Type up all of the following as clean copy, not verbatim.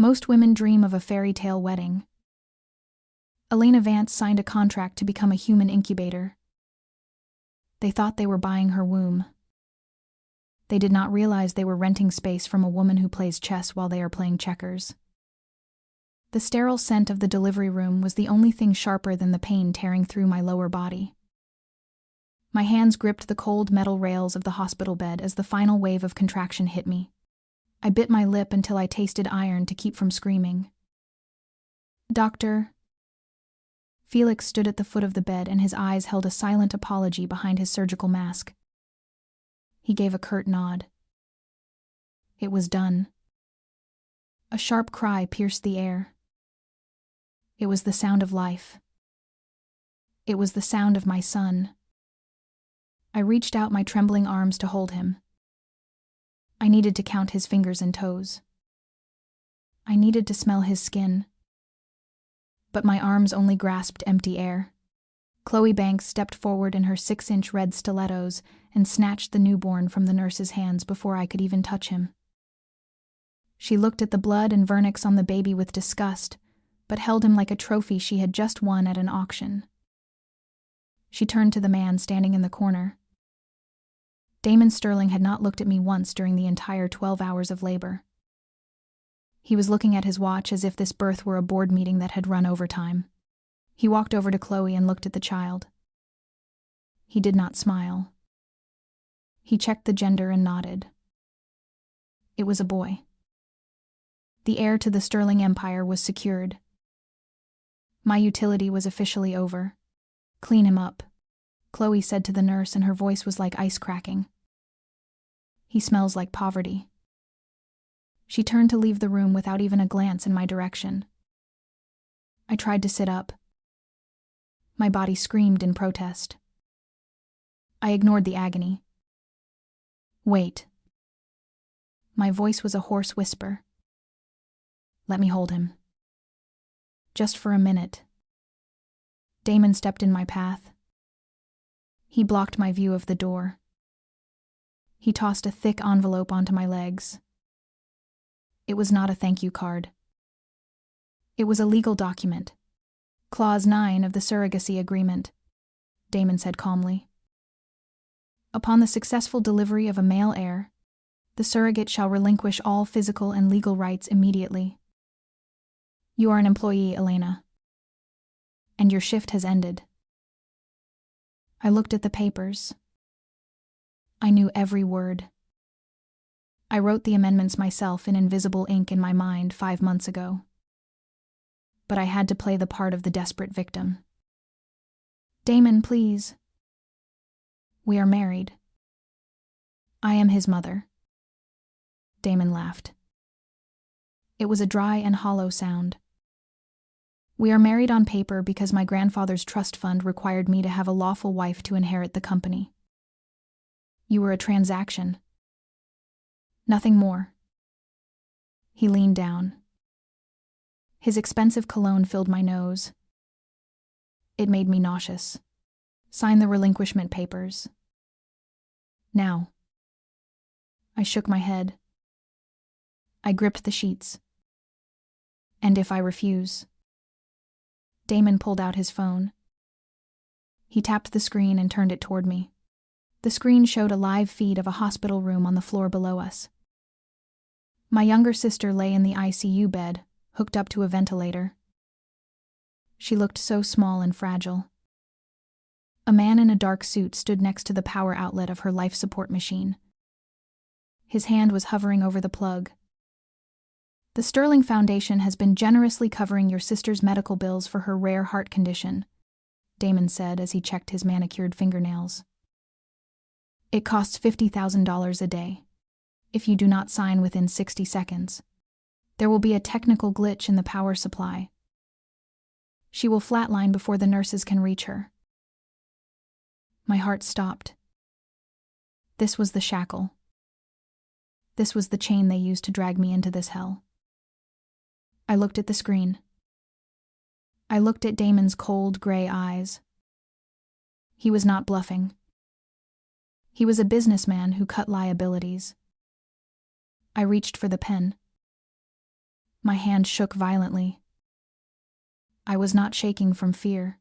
Most women dream of a fairy tale wedding. Elena Vance signed a contract to become a human incubator. They thought they were buying her womb. They did not realize they were renting space from a woman who plays chess while they are playing checkers. The sterile scent of the delivery room was the only thing sharper than the pain tearing through my lower body. My hands gripped the cold metal rails of the hospital bed as the final wave of contraction hit me. I bit my lip until I tasted iron to keep from screaming. "Doctor." Felix stood at the foot of the bed and his eyes held a silent apology behind his surgical mask. He gave a curt nod. It was done. A sharp cry pierced the air. It was the sound of life. It was the sound of my son. I reached out my trembling arms to hold him. I needed to count his fingers and toes. I needed to smell his skin. But my arms only grasped empty air. Chloe Banks stepped forward in her 6-inch red stilettos and snatched the newborn from the nurse's hands before I could even touch him. She looked at the blood and vernix on the baby with disgust, but held him like a trophy she had just won at an auction. She turned to the man standing in the corner. Damon Sterling had not looked at me once during the entire 12 hours of labor. He was looking at his watch as if this birth were a board meeting that had run overtime. He walked over to Chloe and looked at the child. He did not smile. He checked the gender and nodded. It was a boy. The heir to the Sterling Empire was secured. My utility was officially over. "Clean him up," Chloe said to the nurse, and her voice was like ice cracking. "He smells like poverty." She turned to leave the room without even a glance in my direction. I tried to sit up. My body screamed in protest. I ignored the agony. "Wait." My voice was a hoarse whisper. "Let me hold him. Just for a minute." Damon stepped in my path. He blocked my view of the door. He tossed a thick envelope onto my legs. It was not a thank you card. It was a legal document. Clause 9 of the surrogacy agreement, Damon said calmly. Upon the successful delivery of a male heir, the surrogate shall relinquish all physical and legal rights immediately. You are an employee, Elena. And your shift has ended. I looked at the papers. I knew every word. I wrote the amendments myself in invisible ink in my mind 5 months ago. But I had to play the part of the desperate victim. "Damon, please." "We are married. I am his mother." Damon laughed. It was a dry and hollow sound. "We are married on paper because my grandfather's trust fund required me to have a lawful wife to inherit the company. You were a transaction. Nothing more." He leaned down. His expensive cologne filled my nose. It made me nauseous. "Sign the relinquishment papers. Now." I shook my head. I gripped the sheets. "And if I refuse?" Damon pulled out his phone. He tapped the screen and turned it toward me. The screen showed a live feed of a hospital room on the floor below us. My younger sister lay in the ICU bed, hooked up to a ventilator. She looked so small and fragile. A man in a dark suit stood next to the power outlet of her life support machine. His hand was hovering over the plug. "The Sterling Foundation has been generously covering your sister's medical bills for her rare heart condition," Damon said as he checked his manicured fingernails. "It costs $50,000 a day. If you do not sign within 60 seconds, there will be a technical glitch in the power supply. She will flatline before the nurses can reach her." My heart stopped. This was the shackle. This was the chain they used to drag me into this hell. I looked at the screen. I looked at Damon's cold, gray eyes. He was not bluffing. He was a businessman who cut liabilities. I reached for the pen. My hand shook violently. I was not shaking from fear.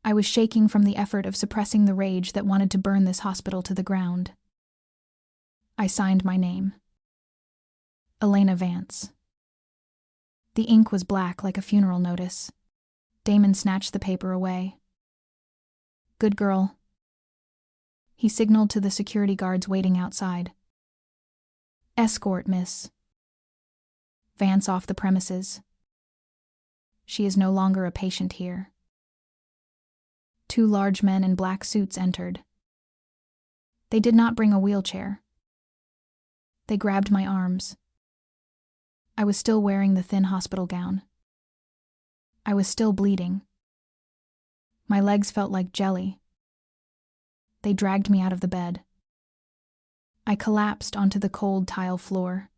I was shaking from the effort of suppressing the rage that wanted to burn this hospital to the ground. I signed my name. Elena Vance. The ink was black like a funeral notice. Damon snatched the paper away. Good girl. He signaled to the security guards waiting outside. Escort, miss. Vance off the premises. She is no longer a patient here. 2 large men in black suits entered. They did not bring a wheelchair. They grabbed my arms. I was still wearing the thin hospital gown. I was still bleeding. My legs felt like jelly. They dragged me out of the bed. I collapsed onto the cold tile floor.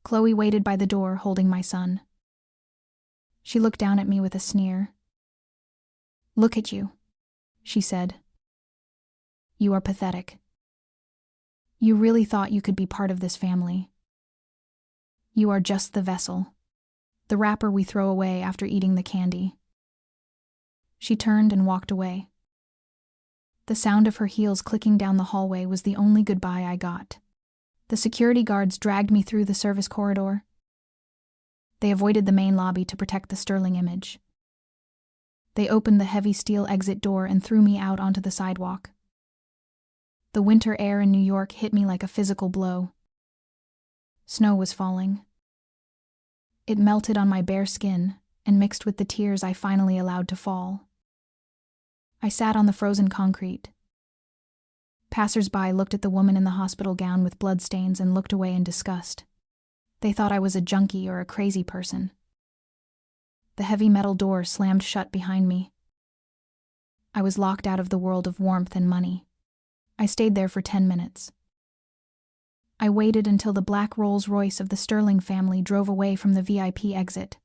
Chloe waited by the door, holding my son. She looked down at me with a sneer. Look at you, she said. You are pathetic. You really thought you could be part of this family. You are just the vessel, the wrapper we throw away after eating the candy. She turned and walked away. The sound of her heels clicking down the hallway was the only goodbye I got. The security guards dragged me through the service corridor. They avoided the main lobby to protect the sterling image. They opened the heavy steel exit door and threw me out onto the sidewalk. The winter air in New York hit me like a physical blow. Snow was falling. It melted on my bare skin and mixed with the tears I finally allowed to fall. I sat on the frozen concrete. Passers-by looked at the woman in the hospital gown with bloodstains and looked away in disgust. They thought I was a junkie or a crazy person. The heavy metal door slammed shut behind me. I was locked out of the world of warmth and money. I stayed there for 10 minutes. I waited until the black Rolls-Royce of the Sterling family drove away from the VIP exit.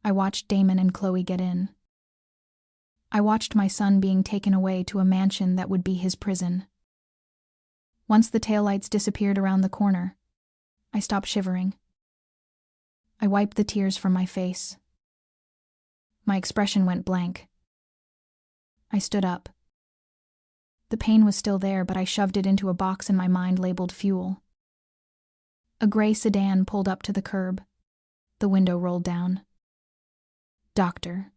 I watched Damon and Chloe get in. I watched my son being taken away to a mansion that would be his prison. Once the taillights disappeared around the corner, I stopped shivering. I wiped the tears from my face. My expression went blank. I stood up. The pain was still there, but I shoved it into a box in my mind labeled fuel. A gray sedan pulled up to the curb. The window rolled down. Doctor.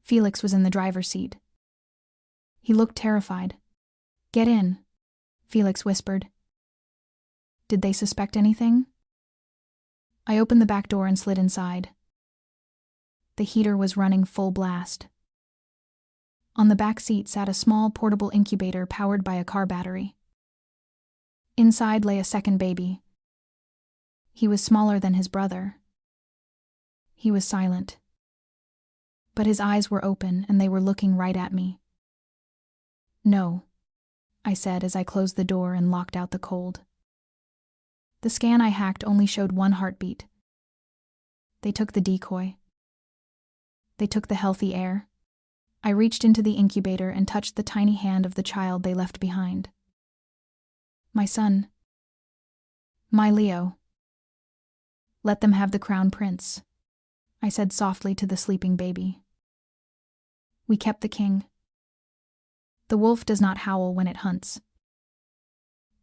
Felix was in the driver's seat. He looked terrified. Get in, Felix whispered. Did they suspect anything? I opened the back door and slid inside. The heater was running full blast. On the back seat sat a small portable incubator powered by a car battery. Inside lay a second baby. He was smaller than his brother. He was silent. But his eyes were open and they were looking right at me. No, I said as I closed the door and locked out the cold. The scan I hacked only showed 1 heartbeat. They took the decoy. They took the healthy air. I reached into the incubator and touched the tiny hand of the child they left behind. My son. My Leo. Let them have the crown prince, I said softly to the sleeping baby. We kept the king. The wolf does not howl when it hunts.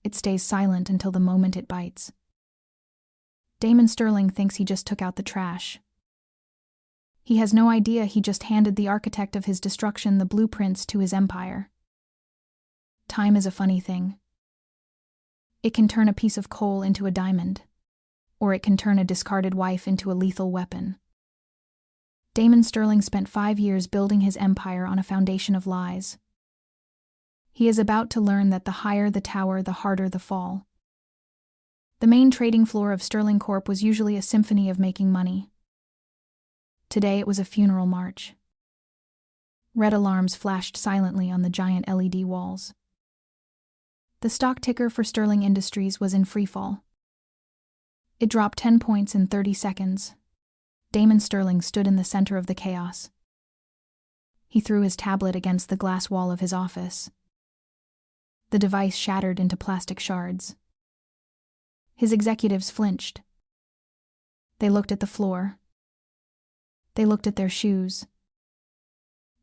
It stays silent until the moment it bites. Damon Sterling thinks he just took out the trash. He has no idea he just handed the architect of his destruction the blueprints to his empire. Time is a funny thing. It can turn a piece of coal into a diamond, or it can turn a discarded wife into a lethal weapon. Damon Sterling spent 5 years building his empire on a foundation of lies. He is about to learn that the higher the tower, the harder the fall. The main trading floor of Sterling Corp was usually a symphony of making money. Today it was a funeral march. Red alarms flashed silently on the giant LED walls. The stock ticker for Sterling Industries was in freefall. It dropped 10 points in 30 seconds. Damon Sterling stood in the center of the chaos. He threw his tablet against the glass wall of his office. The device shattered into plastic shards. His executives flinched. They looked at the floor. They looked at their shoes.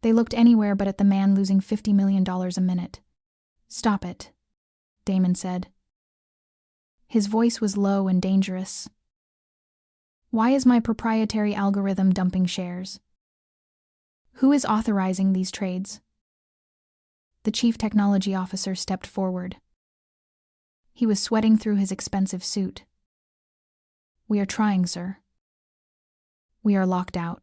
They looked anywhere but at the man losing $50 million a minute. "Stop it," Damon said. His voice was low and dangerous. "Why is my proprietary algorithm dumping shares? Who is authorizing these trades?" The chief technology officer stepped forward. He was sweating through his expensive suit. "We are trying, sir. We are locked out.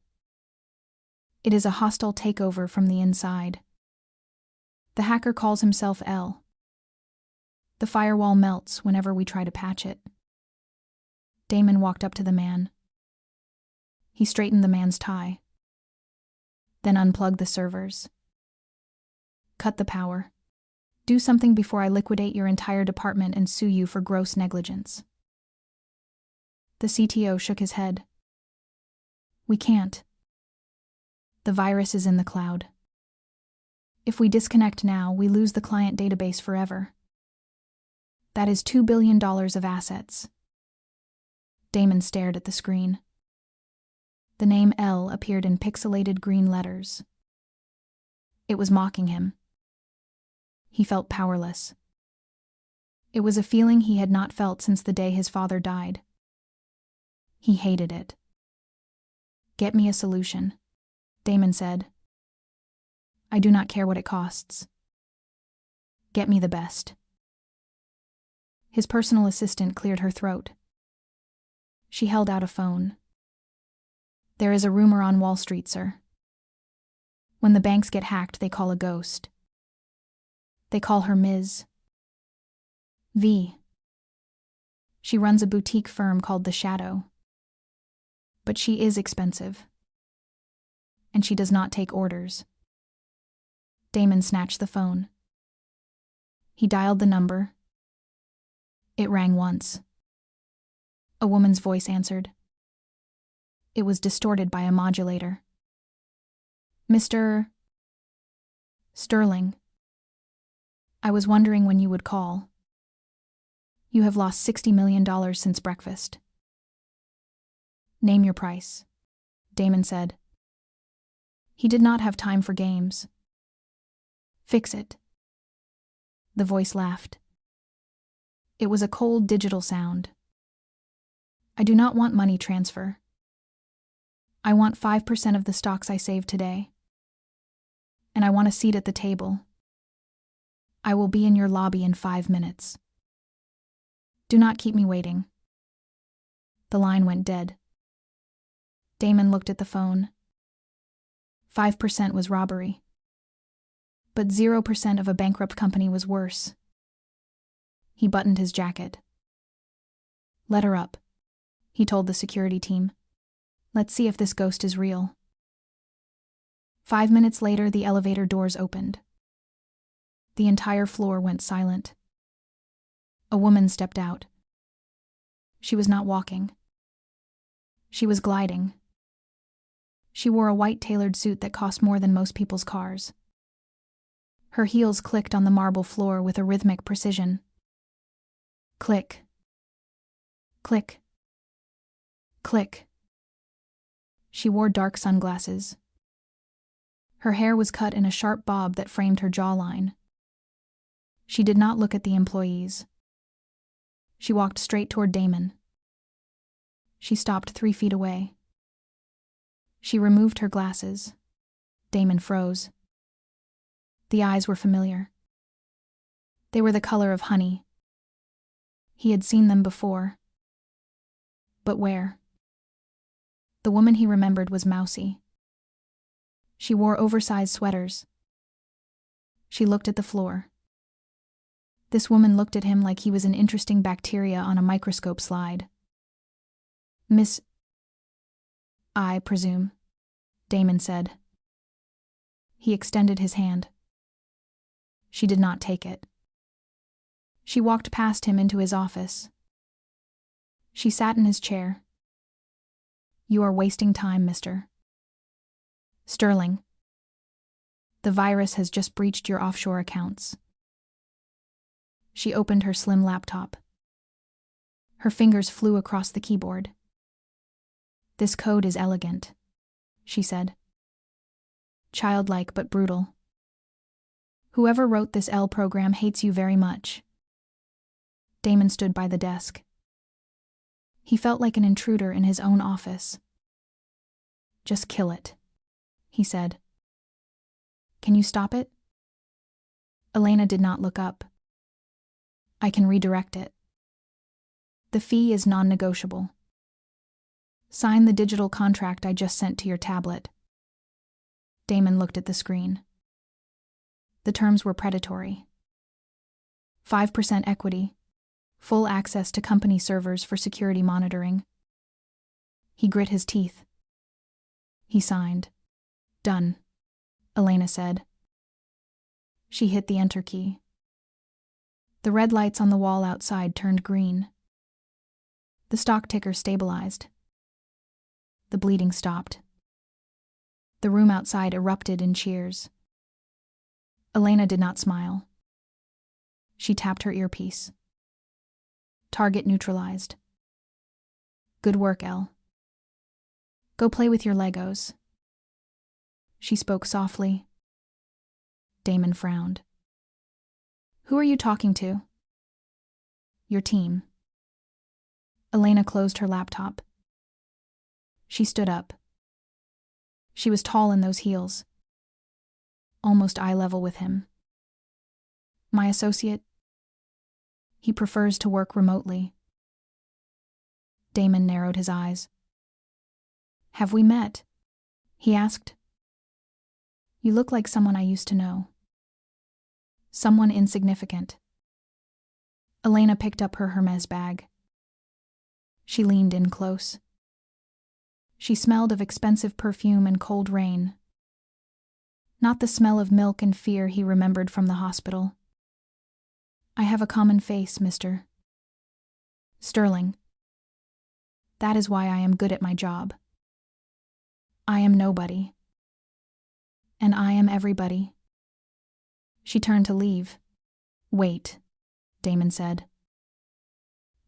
It is a hostile takeover from the inside. The hacker calls himself L. The firewall melts whenever we try to patch it." Damon walked up to the man. He straightened the man's tie, then unplugged the servers. "Cut the power. Do something before I liquidate your entire department and sue you for gross negligence." The CTO shook his head. "We can't. The virus is in the cloud. If we disconnect now, we lose the client database forever. That is $2 billion of assets." Damon stared at the screen. The name L appeared in pixelated green letters. It was mocking him. He felt powerless. It was a feeling he had not felt since the day his father died. He hated it. "Get me a solution," Damon said. "I do not care what it costs. Get me the best." His personal assistant cleared her throat. She held out a phone. "There is a rumor on Wall Street, sir. When the banks get hacked, they call a ghost. They call her Ms. V. She runs a boutique firm called The Shadow. But she is expensive. And she does not take orders." Damon snatched the phone. He dialed the number. It rang once. A woman's voice answered. It was distorted by a modulator. "Mr. Sterling, I was wondering when you would call. You have lost $60 million since breakfast." "Name your price," Damon said. He did not have time for games. "Fix it." The voice laughed. It was a cold digital sound. "I do not want money transfer. I want 5% of the stocks I saved today. And I want a seat at the table. I will be in your lobby in 5 minutes. Do not keep me waiting." The line went dead. Damon looked at the phone. 5% was robbery. But 0% of a bankrupt company was worse. He buttoned his jacket. "Let her up," he told the security team. "Let's see if this ghost is real." 5 minutes later, the elevator doors opened. The entire floor went silent. A woman stepped out. She was not walking. She was gliding. She wore a white tailored suit that cost more than most people's cars. Her heels clicked on the marble floor with a rhythmic precision. Click. Click. Click. She wore dark sunglasses. Her hair was cut in a sharp bob that framed her jawline. She did not look at the employees. She walked straight toward Damon. She stopped 3 feet away. She removed her glasses. Damon froze. The eyes were familiar. They were the color of honey. He had seen them before. But where? The woman he remembered was mousy. She wore oversized sweaters. She looked at the floor. This woman looked at him like he was an interesting bacteria on a microscope slide. "Miss, I presume," Damon said. He extended his hand. She did not take it. She walked past him into his office. She sat in his chair. "You are wasting time, Mr. Sterling. The virus has just breached your offshore accounts." She opened her slim laptop. Her fingers flew across the keyboard. "This code is elegant," she said. "Childlike but brutal. Whoever wrote this L program hates you very much." Damon stood by the desk. He felt like an intruder in his own office. "Just kill it," he said. "Can you stop it?" Elena did not look up. "I can redirect it. The fee is non-negotiable. Sign the digital contract I just sent to your tablet." Damon looked at the screen. The terms were predatory. 5% equity, full access to company servers for security monitoring. He grit his teeth. He signed. "Done," Elena said. She hit the enter key. The red lights on the wall outside turned green. The stock ticker stabilized. The bleeding stopped. The room outside erupted in cheers. Elena did not smile. She tapped her earpiece. Target neutralized. "Good work, Elle. Go play with your Legos." She spoke softly. Damon frowned. "Who are you talking to?" "Your team." Elena closed her laptop. She stood up. She was tall in those heels, almost eye level with him. "My associate? He prefers to work remotely." Damon narrowed his eyes. "Have we met?" he asked. "You look like someone I used to know." "Someone insignificant." Elena picked up her Hermes bag. She leaned in close. She smelled of expensive perfume and cold rain. Not the smell of milk and fear he remembered from the hospital. "I have a common face, Mr. Sterling. That is why I am good at my job. I am nobody. And I am everybody." She turned to leave. "Wait," Damon said.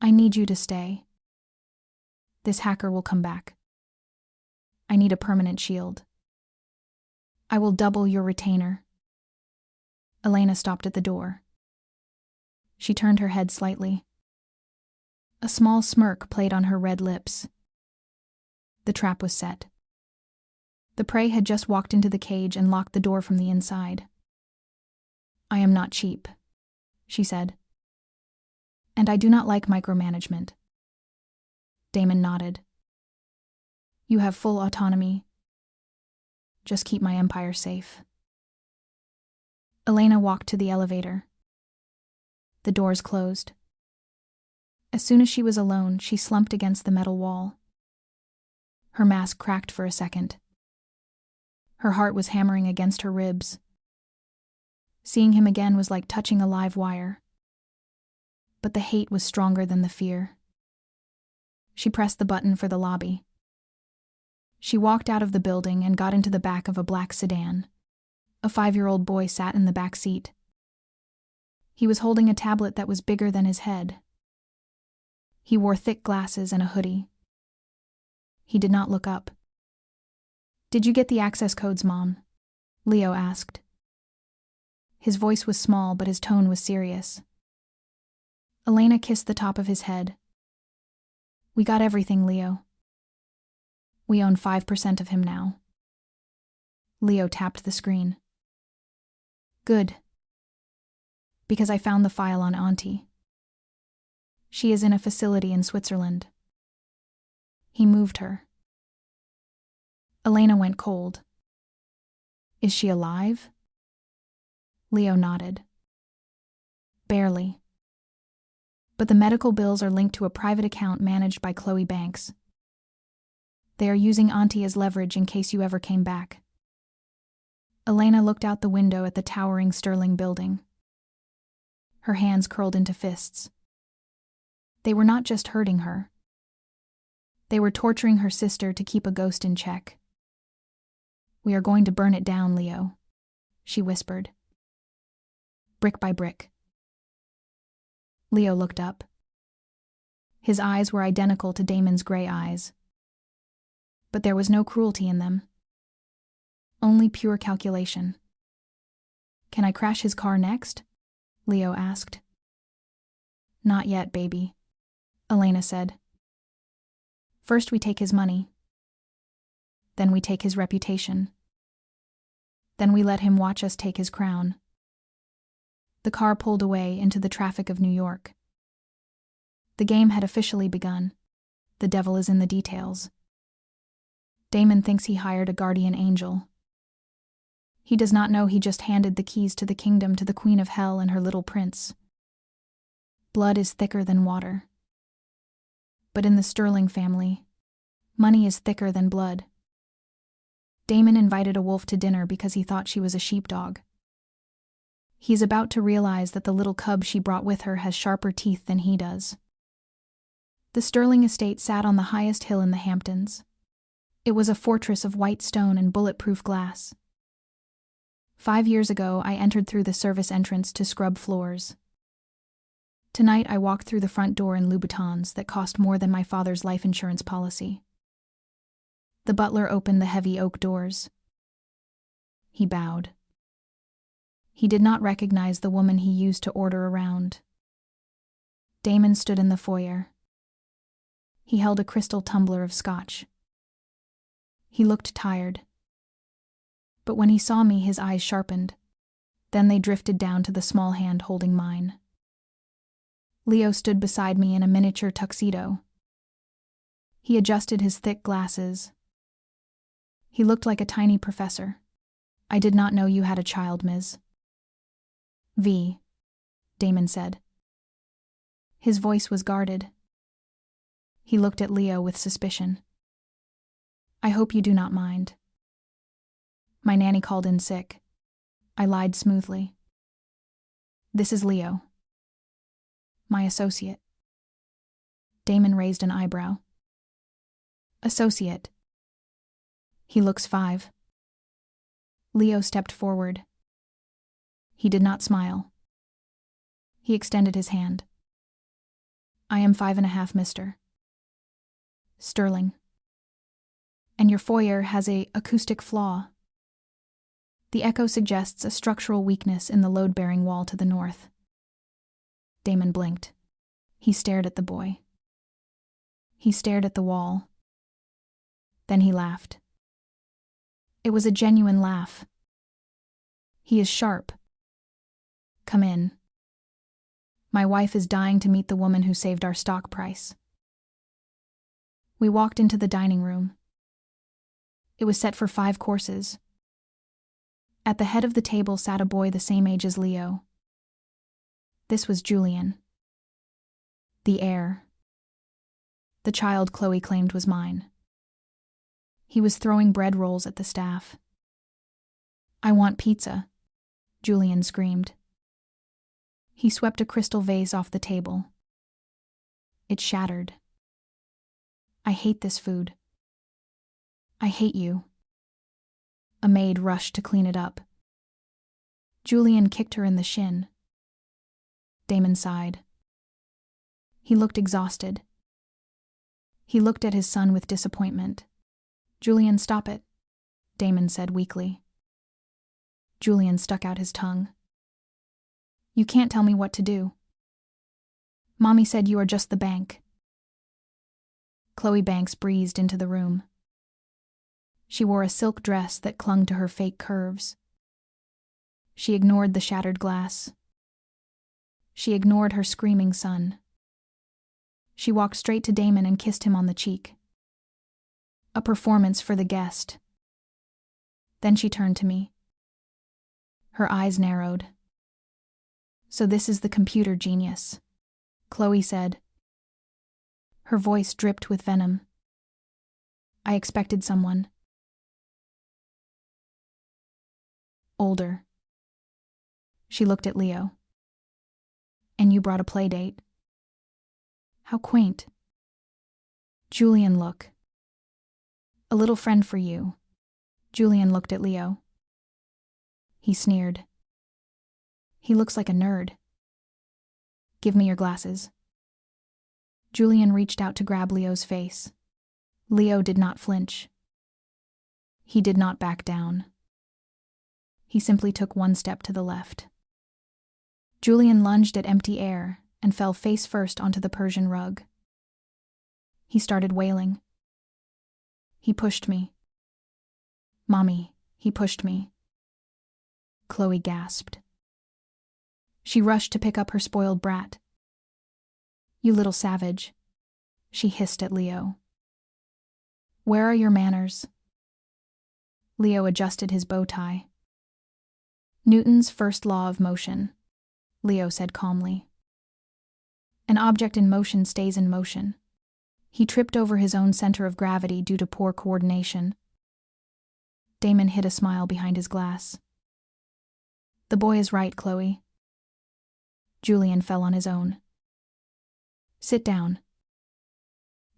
"I need you to stay. This hacker will come back. I need a permanent shield. I will double your retainer." Elena stopped at the door. She turned her head slightly. A small smirk played on her red lips. The trap was set. The prey had just walked into the cage and locked the door from the inside. "I am not cheap," she said. "And I do not like micromanagement." Damon nodded. "You have full autonomy. Just keep my empire safe." Elena walked to the elevator. The doors closed. As soon as she was alone, she slumped against the metal wall. Her mask cracked for a second. Her heart was hammering against her ribs. Seeing him again was like touching a live wire. But the hate was stronger than the fear. She pressed the button for the lobby. She walked out of the building and got into the back of a black sedan. A 5-year-old boy sat in the back seat. He was holding a tablet that was bigger than his head. He wore thick glasses and a hoodie. He did not look up. "Did you get the access codes, Mom?" Leo asked. His voice was small, but his tone was serious. Elena kissed the top of his head. "We got everything, Leo. We own 5% of him now." Leo tapped the screen. "Good. Because I found the file on Auntie. She is in a facility in Switzerland." He moved her. Elena went cold. "Is she alive?" Leo nodded. "Barely. But the medical bills are linked to a private account managed by Chloe Banks. They are using Auntie as leverage in case you ever came back." Elena looked out the window at the towering Sterling building. Her hands curled into fists. They were not just hurting her. They were torturing her sister to keep a ghost in check. "We are going to burn it down, Leo," she whispered. "Brick by brick." Leo looked up. His eyes were identical to Damon's gray eyes. But there was no cruelty in them. Only pure calculation. "Can I crash his car next?" Leo asked. "Not yet, baby," Elena said. "First we take his money. Then we take his reputation. Then we let him watch us take his crown." The car pulled away into the traffic of New York. The game had officially begun. The devil is in the details. Damon thinks he hired a guardian angel. He does not know he just handed the keys to the kingdom to the Queen of Hell and her little prince. Blood is thicker than water. But in the Sterling family, money is thicker than blood. Damon invited a wolf to dinner because he thought she was a sheepdog. He is about to realize that the little cub she brought with her has sharper teeth than he does. The Sterling estate sat on the highest hill in the Hamptons. It was a fortress of white stone and bulletproof glass. 5 years ago, I entered through the service entrance to scrub floors. Tonight, I walked through the front door in Louboutins that cost more than my father's life insurance policy. The butler opened the heavy oak doors. He bowed. He did not recognize the woman he used to order around. Damon stood in the foyer. He held a crystal tumbler of scotch. He looked tired. But when he saw me, his eyes sharpened. Then they drifted down to the small hand holding mine. Leo stood beside me in a miniature tuxedo. He adjusted his thick glasses. He looked like a tiny professor. "I did not know you had a child, Ms. V," Damon said. His voice was guarded. He looked at Leo with suspicion. "I hope you do not mind." "My nanny called in sick." I lied smoothly. "This is Leo. My associate." Damon raised an eyebrow. "Associate. He looks 5. Leo stepped forward. He did not smile. He extended his hand. "I am 5.5, mister. Sterling. And your foyer has a acoustic flaw. The echo suggests a structural weakness in the load-bearing wall to the north." Damon blinked. He stared at the boy. He stared at the wall. Then he laughed. It was a genuine laugh. "He is sharp. Come in. My wife is dying to meet the woman who saved our stock price." We walked into the dining room. It was set for 5 courses. At the head of the table sat a boy the same age as Leo. This was Julian. The heir. The child Chloe claimed was mine. He was throwing bread rolls at the staff. "I want pizza," Julian screamed. He swept a crystal vase off the table. It shattered. "I hate this food. I hate you." A maid rushed to clean it up. Julian kicked her in the shin. Damon sighed. He looked exhausted. He looked at his son with disappointment. "Julian, stop it," Damon said weakly. Julian stuck out his tongue. "You can't tell me what to do. Mommy said you are just the bank." Chloe Banks breezed into the room. She wore a silk dress that clung to her fake curves. She ignored the shattered glass. She ignored her screaming son. She walked straight to Damon and kissed him on the cheek. A performance for the guest. Then she turned to me. Her eyes narrowed. "So this is the computer genius," Chloe said. Her voice dripped with venom. "I expected someone older." She looked at Leo. "And you brought a playdate. How quaint." "Julian, look. A little friend for you." Julian looked at Leo. He sneered. "He looks like a nerd. Give me your glasses." Julian reached out to grab Leo's face. Leo did not flinch. He did not back down. He simply took one step to the left. Julian lunged at empty air and fell face first onto the Persian rug. He started wailing. He pushed me. Mommy, he pushed me. Chloe gasped. She rushed to pick up her spoiled brat. You little savage, she hissed at Leo. Where are your manners? Leo adjusted his bow tie. Newton's first law of motion, Leo said calmly. An object in motion stays in motion. He tripped over his own center of gravity due to poor coordination. Damon hid a smile behind his glass. The boy is right, Chloe. Julian fell on his own. Sit down.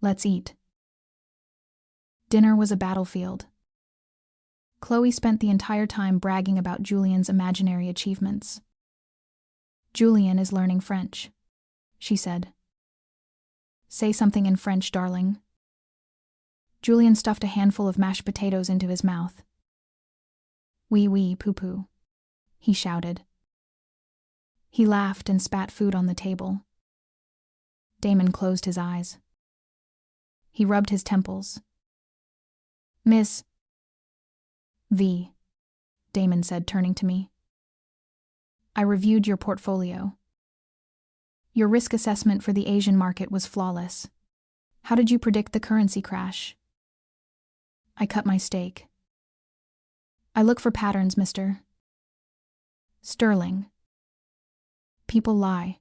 Let's eat. Dinner was a battlefield. Chloe spent the entire time bragging about Julian's imaginary achievements. Julian is learning French, she said. Say something in French, darling. Julian stuffed a handful of mashed potatoes into his mouth. Oui, oui, poo-poo, he shouted. He laughed and spat food on the table. Damon closed his eyes. He rubbed his temples. Miss V, Damon said, turning to me. I reviewed your portfolio. Your risk assessment for the Asian market was flawless. How did you predict the currency crash? I cut my steak. I look for patterns, Mr. Sterling. People lie.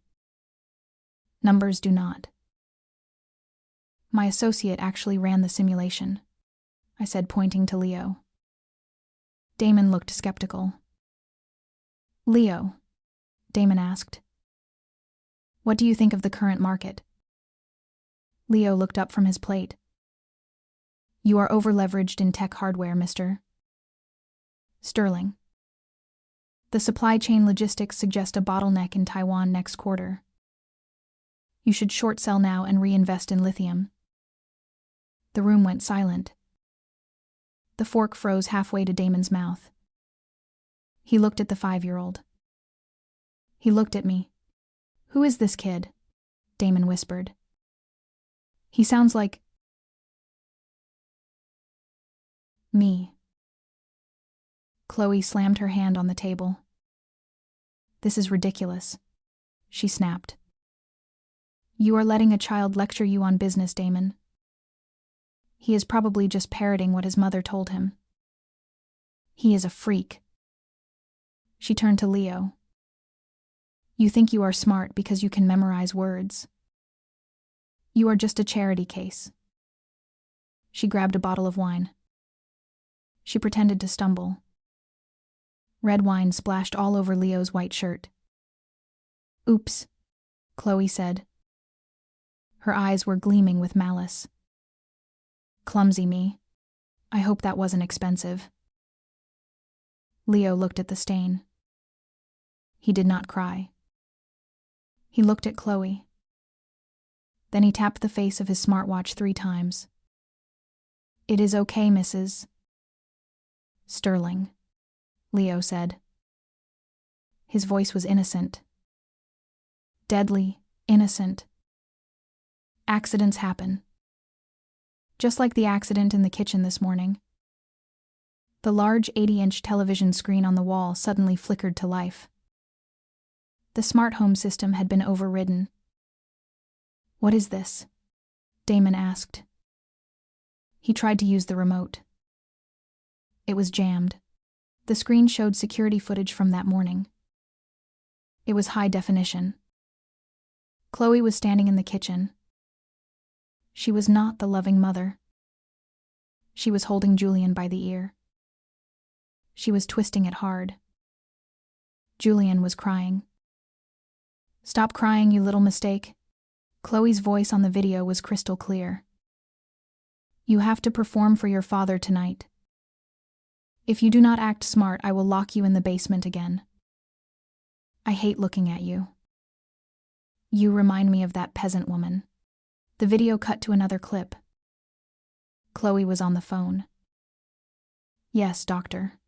Numbers do not. My associate actually ran the simulation, I said, pointing to Leo. Damon looked skeptical. Leo, Damon asked, what do you think of the current market? Leo looked up from his plate. You are over-leveraged in tech hardware, Mr. Sterling. The supply chain logistics suggest a bottleneck in Taiwan next quarter. You should short sell now and reinvest in lithium. The room went silent. The fork froze halfway to Damon's mouth. He looked at the 5-year-old. He looked at me. Who is this kid? Damon whispered. He sounds like me. Chloe slammed her hand on the table. This is ridiculous, she snapped. You are letting a child lecture you on business, Damon. He is probably just parroting what his mother told him. He is a freak. She turned to Leo. You think you are smart because you can memorize words. You are just a charity case. She grabbed a bottle of wine. She pretended to stumble. Red wine splashed all over Leo's white shirt. Oops, Chloe said. Her eyes were gleaming with malice. Clumsy me. I hope that wasn't expensive. Leo looked at the stain. He did not cry. He looked at Chloe. Then he tapped the face of his smartwatch 3 times. It is okay, Mrs. Sterling, Leo said. His voice was innocent. Deadly, innocent. Accidents happen. Just like the accident in the kitchen this morning. The large 80-inch television screen on the wall suddenly flickered to life. The smart home system had been overridden. What is this? Damon asked. He tried to use the remote. It was jammed. The screen showed security footage from that morning. It was high definition. Chloe was standing in the kitchen. She was not the loving mother. She was holding Julian by the ear. She was twisting it hard. Julian was crying. Stop crying, you little mistake. Chloe's voice on the video was crystal clear. You have to perform for your father tonight. If you do not act smart, I will lock you in the basement again. I hate looking at you. You remind me of that peasant woman. The video cut to another clip. Chloe was on the phone. Yes, doctor.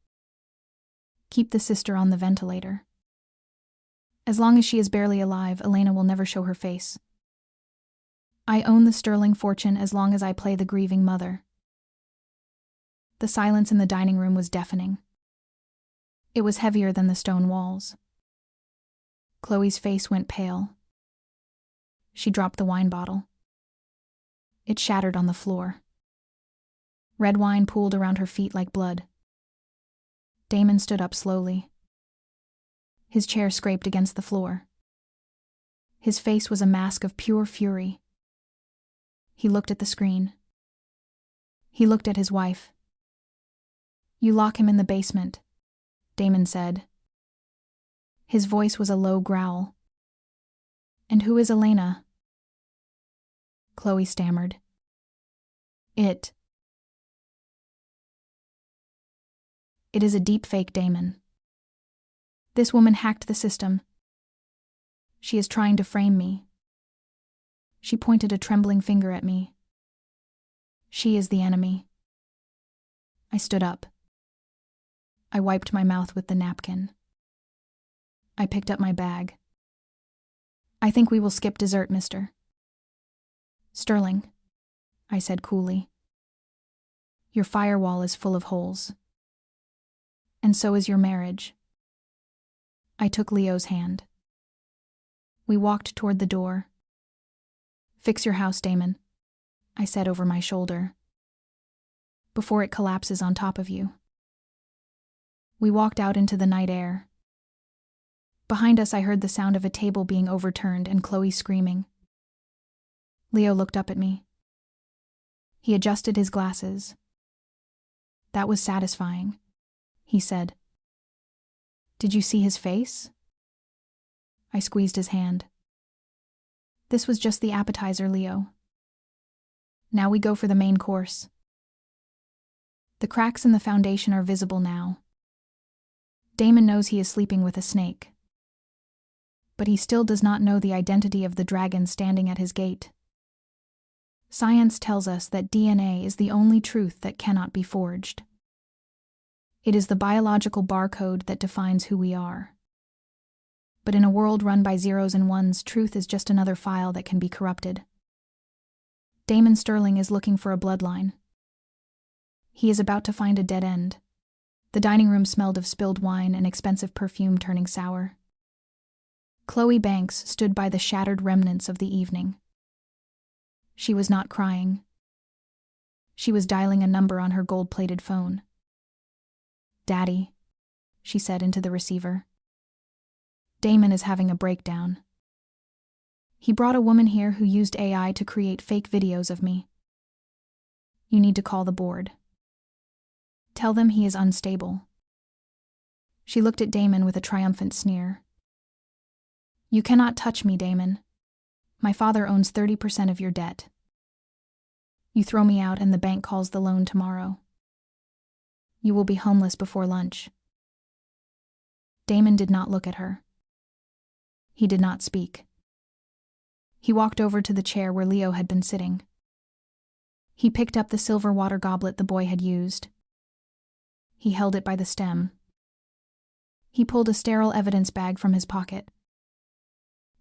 Keep the sister on the ventilator. As long as she is barely alive, Elena will never show her face. I own the sterling fortune as long as I play the grieving mother. The silence in the dining room was deafening. It was heavier than the stone walls. Chloe's face went pale. She dropped the wine bottle. It shattered on the floor. Red wine pooled around her feet like blood. Damon stood up slowly. His chair scraped against the floor. His face was a mask of pure fury. He looked at the screen. He looked at his wife. You lock him in the basement, Damon said. His voice was a low growl. And who is Elena? Chloe stammered. It is a deepfake, Damon. This woman hacked the system. She is trying to frame me. She pointed a trembling finger at me. She is the enemy. I stood up. I wiped my mouth with the napkin. I picked up my bag. I think we will skip dessert, mister. Sterling, I said coolly. Your firewall is full of holes. And so is your marriage. I took Leo's hand. We walked toward the door. Fix your house, Damon, I said over my shoulder, before it collapses on top of you. We walked out into the night air. Behind us, I heard the sound of a table being overturned and Chloe screaming. Leo looked up at me. He adjusted his glasses. That was satisfying, he said. Did you see his face? I squeezed his hand. This was just the appetizer, Leo. Now we go for the main course. The cracks in the foundation are visible now. Damon knows he is sleeping with a snake. But he still does not know the identity of the dragon standing at his gate. Science tells us that DNA is the only truth that cannot be forged. It is the biological barcode that defines who we are. But in a world run by zeros and ones, truth is just another file that can be corrupted. Damon Sterling is looking for a bloodline. He is about to find a dead end. The dining room smelled of spilled wine and expensive perfume turning sour. Chloe Banks stood by the shattered remnants of the evening. She was not crying. She was dialing a number on her gold-plated phone. Daddy, she said into the receiver. Damon is having a breakdown. He brought a woman here who used AI to create fake videos of me. You need to call the board. Tell them he is unstable. She looked at Damon with a triumphant sneer. You cannot touch me, Damon. My father owns 30% of your debt. You throw me out and the bank calls the loan tomorrow. You will be homeless before lunch. Damon did not look at her. He did not speak. He walked over to the chair where Leo had been sitting. He picked up the silver water goblet the boy had used. He held it by the stem. He pulled a sterile evidence bag from his pocket.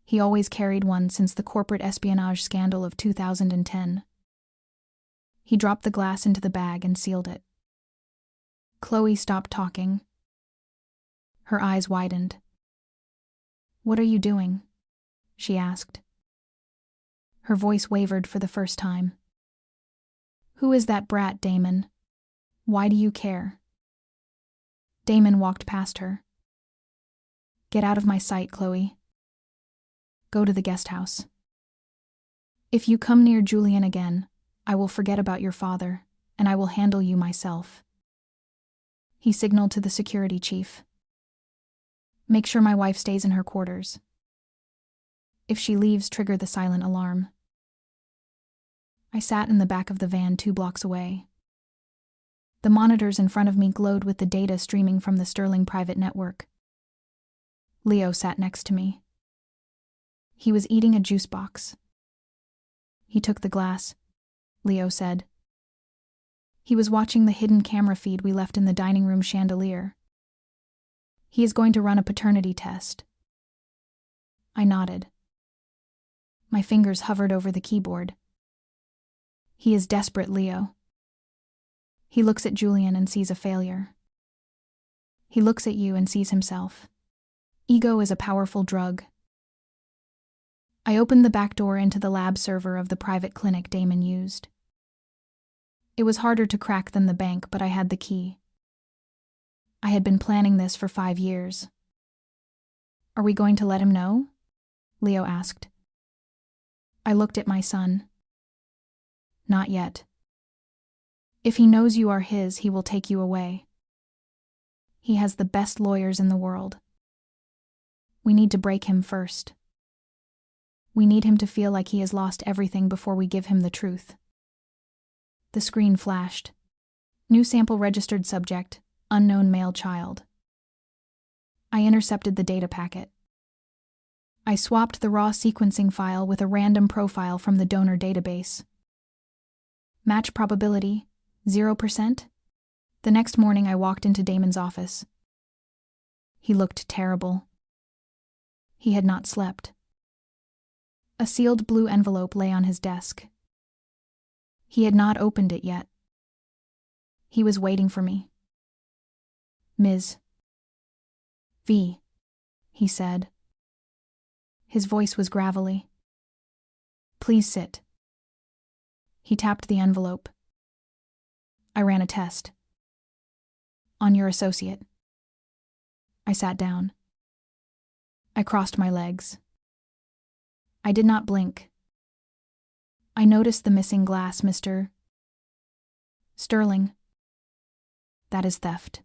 He always carried one since the corporate espionage scandal of 2010. He dropped the glass into the bag and sealed it. Chloe stopped talking. Her eyes widened. What are you doing? She asked. Her voice wavered for the first time. Who is that brat, Damon? Why do you care? Damon walked past her. Get out of my sight, Chloe. Go to the guest house. If you come near Julian again, I will forget about your father, and I will handle you myself. He signaled to the security chief. Make sure my wife stays in her quarters. If she leaves, trigger the silent alarm. I sat in the back of the van 2 blocks away. The monitors in front of me glowed with the data streaming from the Sterling private network. Leo sat next to me. He was eating a juice box. He took the glass, Leo said. He was watching the hidden camera feed we left in the dining room chandelier. He is going to run a paternity test. I nodded. My fingers hovered over the keyboard. He is desperate, Leo. He looks at Julian and sees a failure. He looks at you and sees himself. Ego is a powerful drug. I opened the back door into the lab server of the private clinic Damon used. It was harder to crack than the bank, but I had the key. I had been planning this for 5 years. Are we going to let him know? Leo asked. I looked at my son. Not yet. If he knows you are his, he will take you away. He has the best lawyers in the world. We need to break him first. We need him to feel like he has lost everything before we give him the truth. The screen flashed. New sample registered subject, unknown male child. I intercepted the data packet. I swapped the raw sequencing file with a random profile from the donor database. Match probability, 0%? The next morning I walked into Damon's office. He looked terrible. He had not slept. A sealed blue envelope lay on his desk. He had not opened it yet. He was waiting for me. Ms. V, he said. His voice was gravelly. Please sit. He tapped the envelope. I ran a test. On your associate. I sat down. I crossed my legs. I did not blink. I noticed the missing glass, Mr. Sterling. That is theft.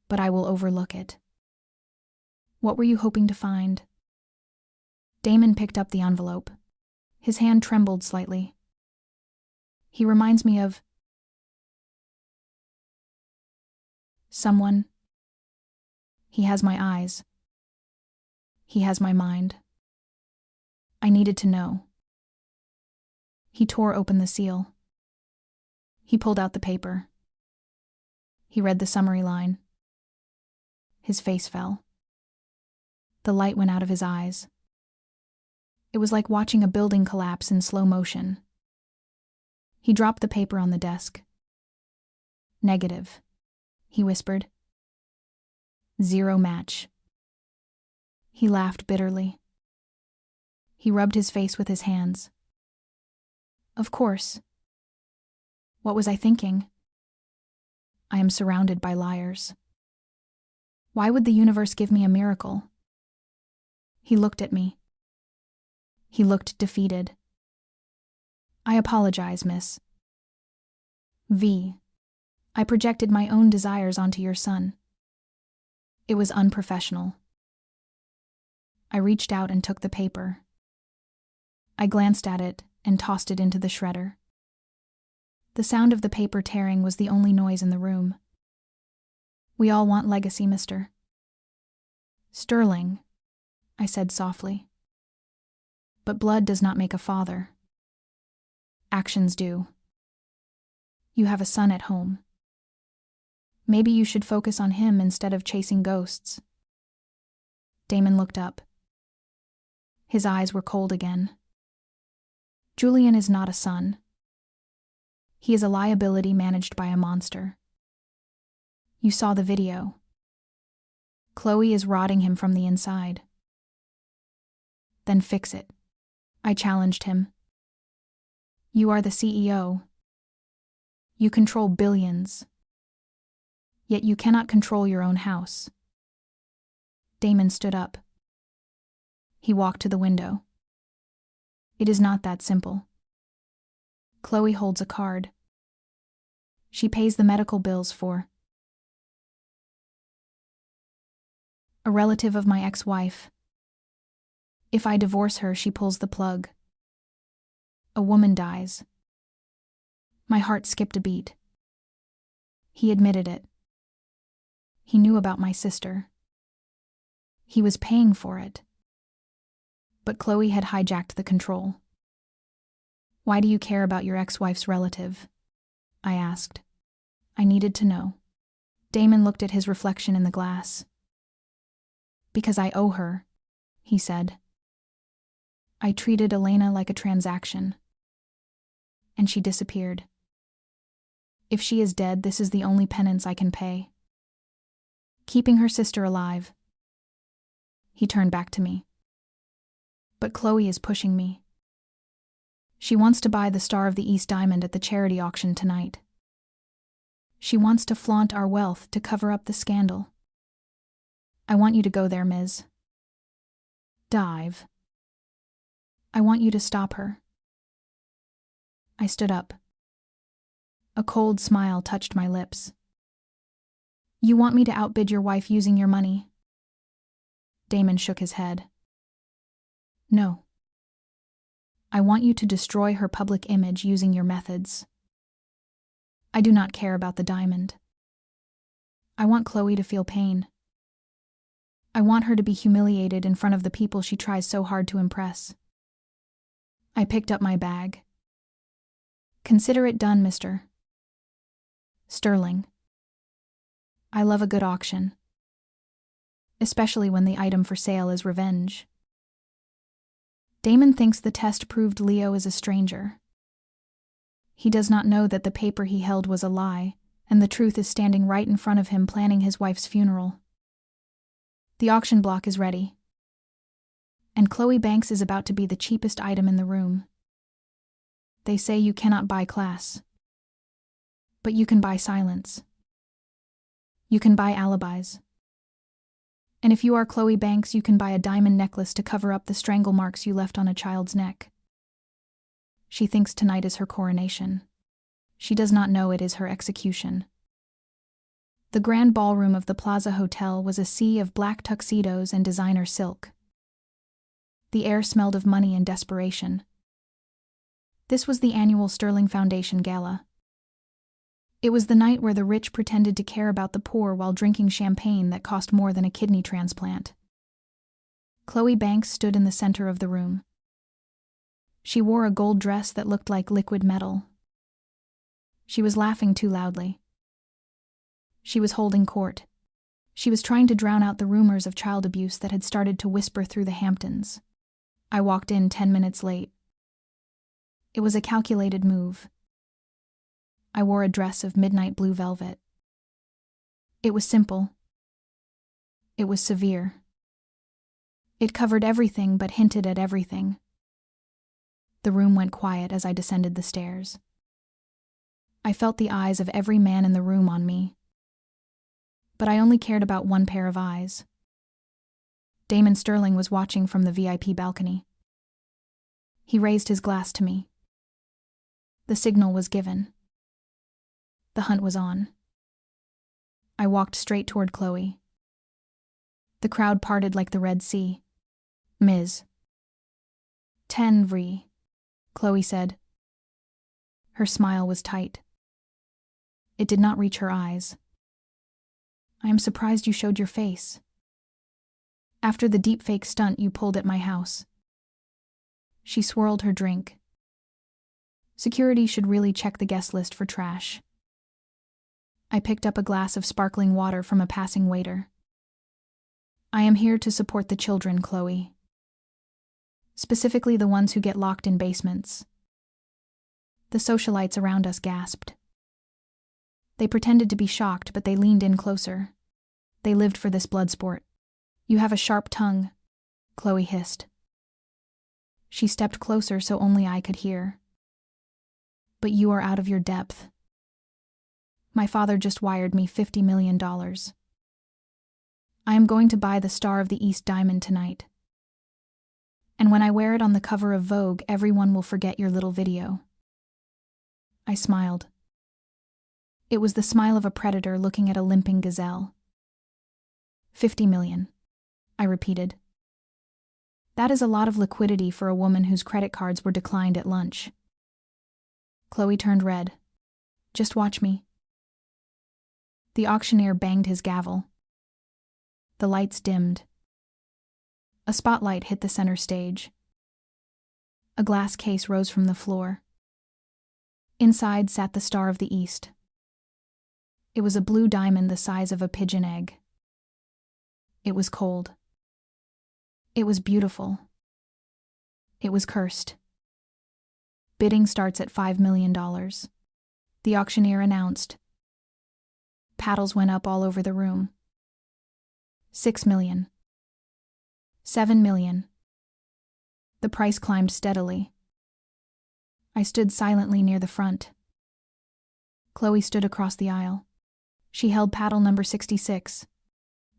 But I will overlook it. What were you hoping to find? Damon picked up the envelope. His hand trembled slightly. He reminds me of someone. He has my eyes. He has my mind. I needed to know. He tore open the seal. He pulled out the paper. He read the summary line. His face fell. The light went out of his eyes. It was like watching a building collapse in slow motion. He dropped the paper on the desk. Negative, he whispered. 0 match. He laughed bitterly. He rubbed his face with his hands. Of course. What was I thinking? I am surrounded by liars. Why would the universe give me a miracle? He looked at me. He looked defeated. I apologize, Miss V. I projected my own desires onto your son. It was unprofessional. I reached out and took the paper. I glanced at it and tossed it into the shredder. The sound of the paper tearing was the only noise in the room. We all want legacy, Mr. Sterling, I said softly. But blood does not make a father. Actions do. You have a son at home. Maybe you should focus on him instead of chasing ghosts. Damon looked up. His eyes were cold again. Julian is not a son. He is a liability managed by a monster. You saw the video. Chloe is rotting him from the inside. Then fix it, I challenged him. You are the CEO. You control billions. Yet you cannot control your own house. Damon stood up. He walked to the window. It is not that simple. Chloe holds a card. She pays the medical bills for a relative of my ex-wife. If I divorce her, she pulls the plug. A woman dies. My heart skipped a beat. He admitted it. He knew about my sister. He was paying for it. But Chloe had hijacked the control. Why do you care about your ex-wife's relative? I asked. I needed to know. Damon looked at his reflection in the glass. Because I owe her, he said. I treated Elena like a transaction. And she disappeared. If she is dead, this is the only penance I can pay. Keeping her sister alive. He turned back to me. But Chloe is pushing me. She wants to buy the Star of the East diamond at the charity auction tonight. She wants to flaunt our wealth to cover up the scandal. I want you to go there, Ms. Dive. I want you to stop her. I stood up. A cold smile touched my lips. You want me to outbid your wife using your money? Damon shook his head. No. I want you to destroy her public image using your methods. I do not care about the diamond. I want Chloe to feel pain. I want her to be humiliated in front of the people she tries so hard to impress. I picked up my bag. Consider it done, Mr. Sterling. I love a good auction, especially when the item for sale is revenge. Damon thinks the test proved Leo is a stranger. He does not know that the paper he held was a lie, and the truth is standing right in front of him planning his wife's funeral. The auction block is ready. And Chloe Banks is about to be the cheapest item in the room. They say you cannot buy class. But you can buy silence. You can buy alibis. And if you are Chloe Banks, you can buy a diamond necklace to cover up the strangle marks you left on a child's neck. She thinks tonight is her coronation. She does not know it is her execution. The grand ballroom of the Plaza Hotel was a sea of black tuxedos and designer silk. The air smelled of money and desperation. This was the annual Sterling Foundation Gala. It was the night where the rich pretended to care about the poor while drinking champagne that cost more than a kidney transplant. Chloe Banks stood in the center of the room. She wore a gold dress that looked like liquid metal. She was laughing too loudly. She was holding court. She was trying to drown out the rumors of child abuse that had started to whisper through the Hamptons. I walked in 10 minutes late. It was a calculated move. I wore a dress of midnight blue velvet. It was simple. It was severe. It covered everything but hinted at everything. The room went quiet as I descended the stairs. I felt the eyes of every man in the room on me. But I only cared about one pair of eyes. Damon Sterling was watching from the VIP balcony. He raised his glass to me. The signal was given. The hunt was on. I walked straight toward Chloe. The crowd parted like the Red Sea. Ms. 10 Vri, Chloe said. Her smile was tight. It did not reach her eyes. I am surprised you showed your face. After the deepfake stunt you pulled at my house. She swirled her drink. Security should really check the guest list for trash. I picked up a glass of sparkling water from a passing waiter. I am here to support the children, Chloe. Specifically the ones who get locked in basements. The socialites around us gasped. They pretended to be shocked, but they leaned in closer. They lived for this blood sport. You have a sharp tongue, Chloe hissed. She stepped closer so only I could hear. But you are out of your depth. My father just wired me $50 million. I am going to buy the Star of the East diamond tonight. And when I wear it on the cover of Vogue, everyone will forget your little video. I smiled. It was the smile of a predator looking at a limping gazelle. 50 million, I repeated. That is a lot of liquidity for a woman whose credit cards were declined at lunch. Chloe turned red. Just watch me. The auctioneer banged his gavel. The lights dimmed. A spotlight hit the center stage. A glass case rose from the floor. Inside sat the Star of the East. It was a blue diamond the size of a pigeon egg. It was cold. It was beautiful. It was cursed. Bidding starts at $5 million. The auctioneer announced. Paddles went up all over the room. 6 million. 7 million. The price climbed steadily. I stood silently near the front. Chloe stood across the aisle. She held paddle number 66.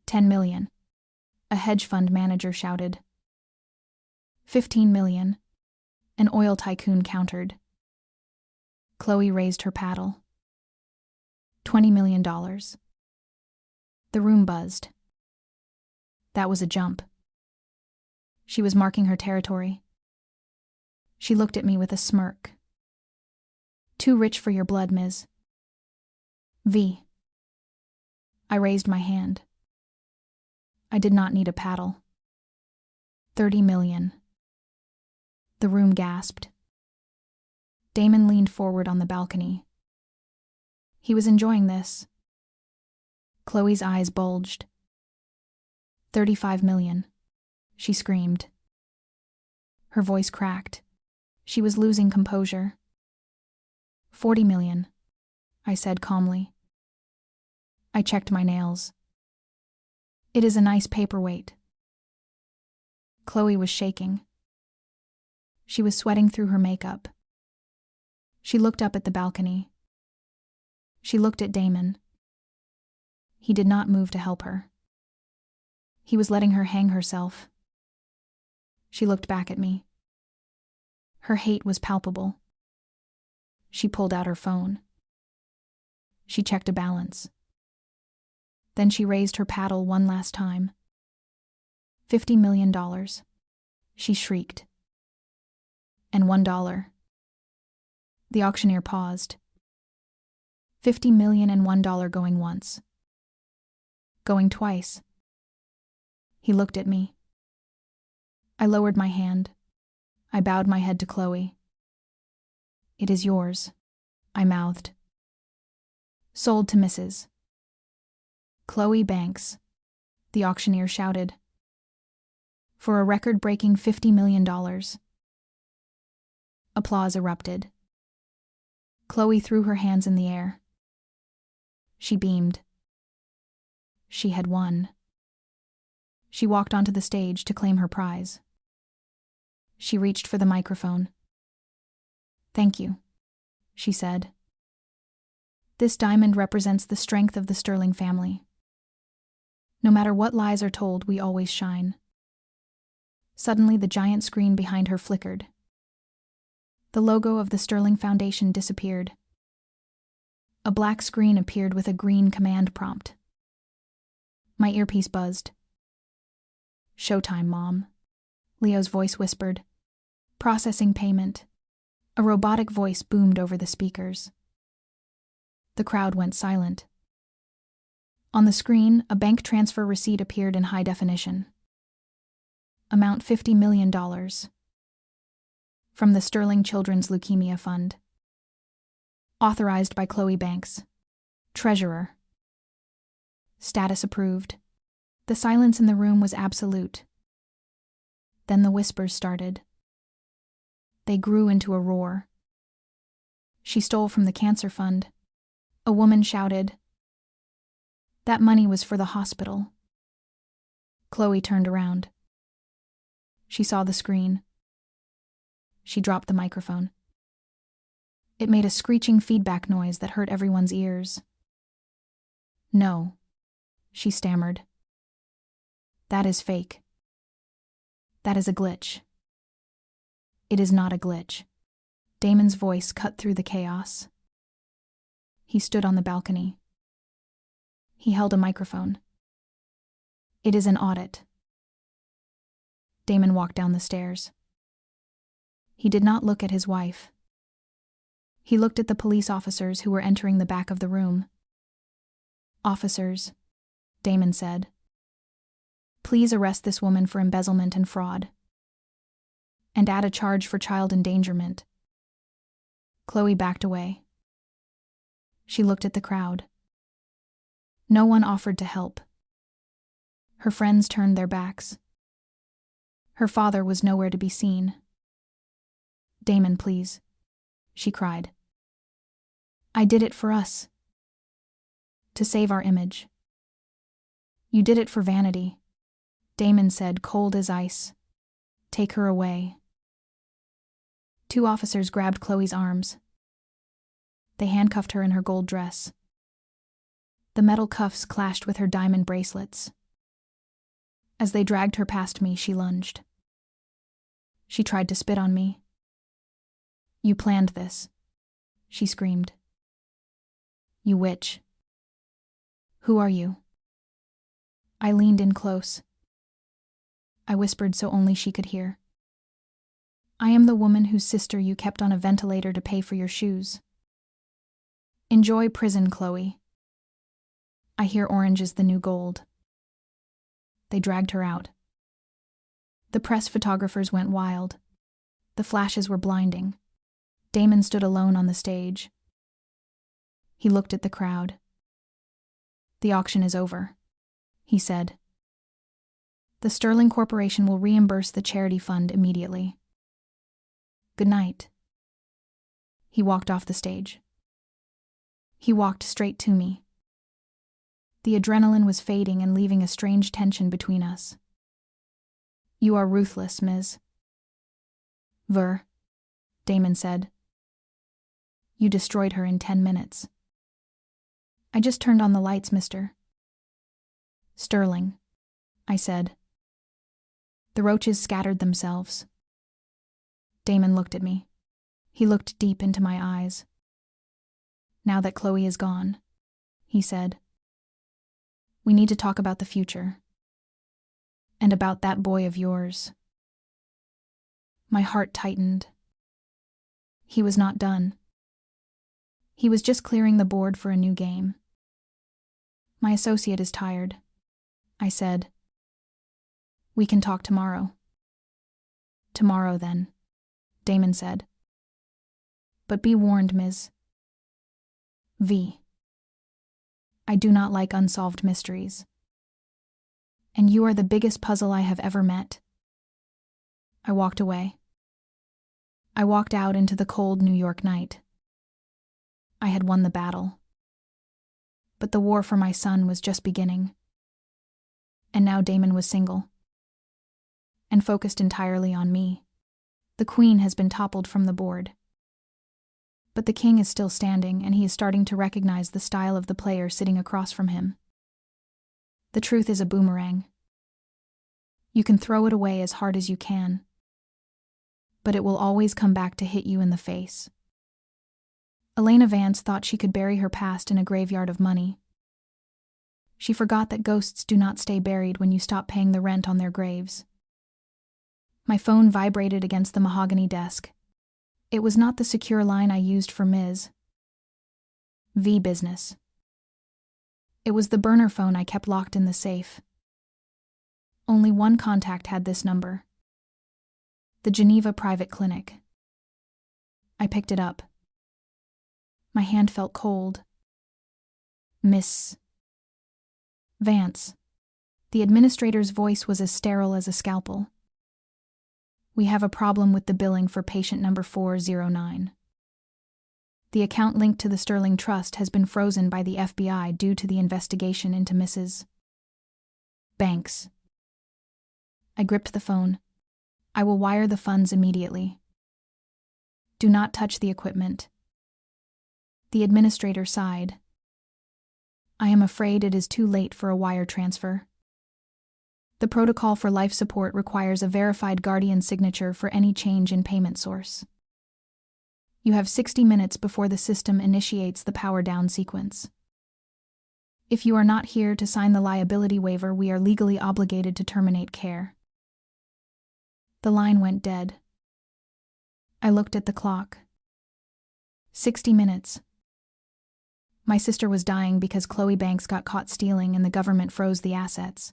10 million. A hedge fund manager shouted. 15 million. An oil tycoon countered. Chloe raised her paddle. $20 million. The room buzzed. That was a jump. She was marking her territory. She looked at me with a smirk. Too rich for your blood, Ms. V. I raised my hand. I did not need a paddle. 30 million. The room gasped. Damon leaned forward on the balcony. He was enjoying this. Chloe's eyes bulged. 35 million. She screamed. Her voice cracked. She was losing composure. 40 million, I said calmly. I checked my nails. It is a nice paperweight. Chloe was shaking. She was sweating through her makeup. She looked up at the balcony. She looked at Damon. He did not move to help her. He was letting her hang herself. She looked back at me. Her hate was palpable. She pulled out her phone. She checked a balance. Then she raised her paddle one last time. $50 million. She shrieked. And $1. The auctioneer paused. 50 million and $1 going once. Going twice. He looked at me. I lowered my hand. I bowed my head to Chloe. It is yours, I mouthed. Sold to Mrs. Chloe Banks, the auctioneer shouted. For a record-breaking $50 million. Applause erupted. Chloe threw her hands in the air. She beamed. She had won. She walked onto the stage to claim her prize. She reached for the microphone. Thank you, she said. This diamond represents the strength of the Sterling family. No matter what lies are told, we always shine. Suddenly, the giant screen behind her flickered. The logo of the Sterling Foundation disappeared. A black screen appeared with a green command prompt. My earpiece buzzed. Showtime, Mom, Leo's voice whispered. Processing payment. A robotic voice boomed over the speakers. The crowd went silent. On the screen, a bank transfer receipt appeared in high definition. Amount $50 million. From the Sterling Children's Leukemia Fund. Authorized by Chloe Banks, Treasurer. Status approved. The silence in the room was absolute. Then the whispers started. They grew into a roar. She stole from the cancer fund. A woman shouted. That money was for the hospital. Chloe turned around. She saw the screen. She dropped the microphone. It made a screeching feedback noise that hurt everyone's ears. No, she stammered. That is fake. That is a glitch. It is not a glitch. Damon's voice cut through the chaos. He stood on the balcony. He held a microphone. It is an audit. Damon walked down the stairs. He did not look at his wife. He looked at the police officers who were entering the back of the room. Officers, Damon said. Please arrest this woman for embezzlement and fraud. And add a charge for child endangerment. Chloe backed away. She looked at the crowd. No one offered to help. Her friends turned their backs. Her father was nowhere to be seen. "Damon, please," she cried. "I did it for us. To save our image." "You did it for vanity," Damon said, cold as ice. "Take her away." Two officers grabbed Chloe's arms. They handcuffed her in her gold dress. The metal cuffs clashed with her diamond bracelets. As they dragged her past me, she lunged. She tried to spit on me. "You planned this," she screamed. "You witch. Who are you?" I leaned in close. I whispered so only she could hear. "I am the woman whose sister you kept on a ventilator to pay for your shoes. Enjoy prison, Chloe. I hear orange is the new gold." They dragged her out. The press photographers went wild. The flashes were blinding. Damon stood alone on the stage. He looked at the crowd. "The auction is over," he said. "The Sterling Corporation will reimburse the charity fund immediately. Good night." He walked off the stage. He walked straight to me. The adrenaline was fading and leaving a strange tension between us. "You are ruthless, Ms. Ver," Damon said. "You destroyed her in 10 minutes. I just turned on the lights, Mr. Sterling," I said. The roaches scattered themselves. Damon looked at me. He looked deep into my eyes. "Now that Chloe is gone," he said, "we need to talk about the future. And about that boy of yours." My heart tightened. He was not done. He was just clearing the board for a new game. "My associate is tired," I said. "We can talk tomorrow." "Tomorrow, then," Damon said. "But be warned, Ms. V. I do not like unsolved mysteries. And you are the biggest puzzle I have ever met." I walked away. I walked out into the cold New York night. I had won the battle. But the war for my son was just beginning. And now Damon was single. And focused entirely on me. The queen has been toppled from the board. But the king is still standing, and he is starting to recognize the style of the player sitting across from him. The truth is a boomerang. You can throw it away as hard as you can, but it will always come back to hit you in the face. Elena Vance thought she could bury her past in a graveyard of money. She forgot that ghosts do not stay buried when you stop paying the rent on their graves. My phone vibrated against the mahogany desk. It was not the secure line I used for Ms. V business. It was the burner phone I kept locked in the safe. Only one contact had this number. The Geneva Private Clinic. I picked it up. My hand felt cold. "Miss Vance." The administrator's voice was as sterile as a scalpel. "We have a problem with the billing for patient number 409. The account linked to the Sterling Trust has been frozen by the FBI due to the investigation into Mrs. Banks." I gripped the phone. "I will wire the funds immediately. Do not touch the equipment." The administrator sighed. "I am afraid it is too late for a wire transfer. The protocol for life support requires a verified guardian signature for any change in payment source. You have 60 minutes before the system initiates the power down sequence. If you are not here to sign the liability waiver, we are legally obligated to terminate care." The line went dead. I looked at the clock. 60 minutes. My sister was dying because Chloe Banks got caught stealing and the government froze the assets.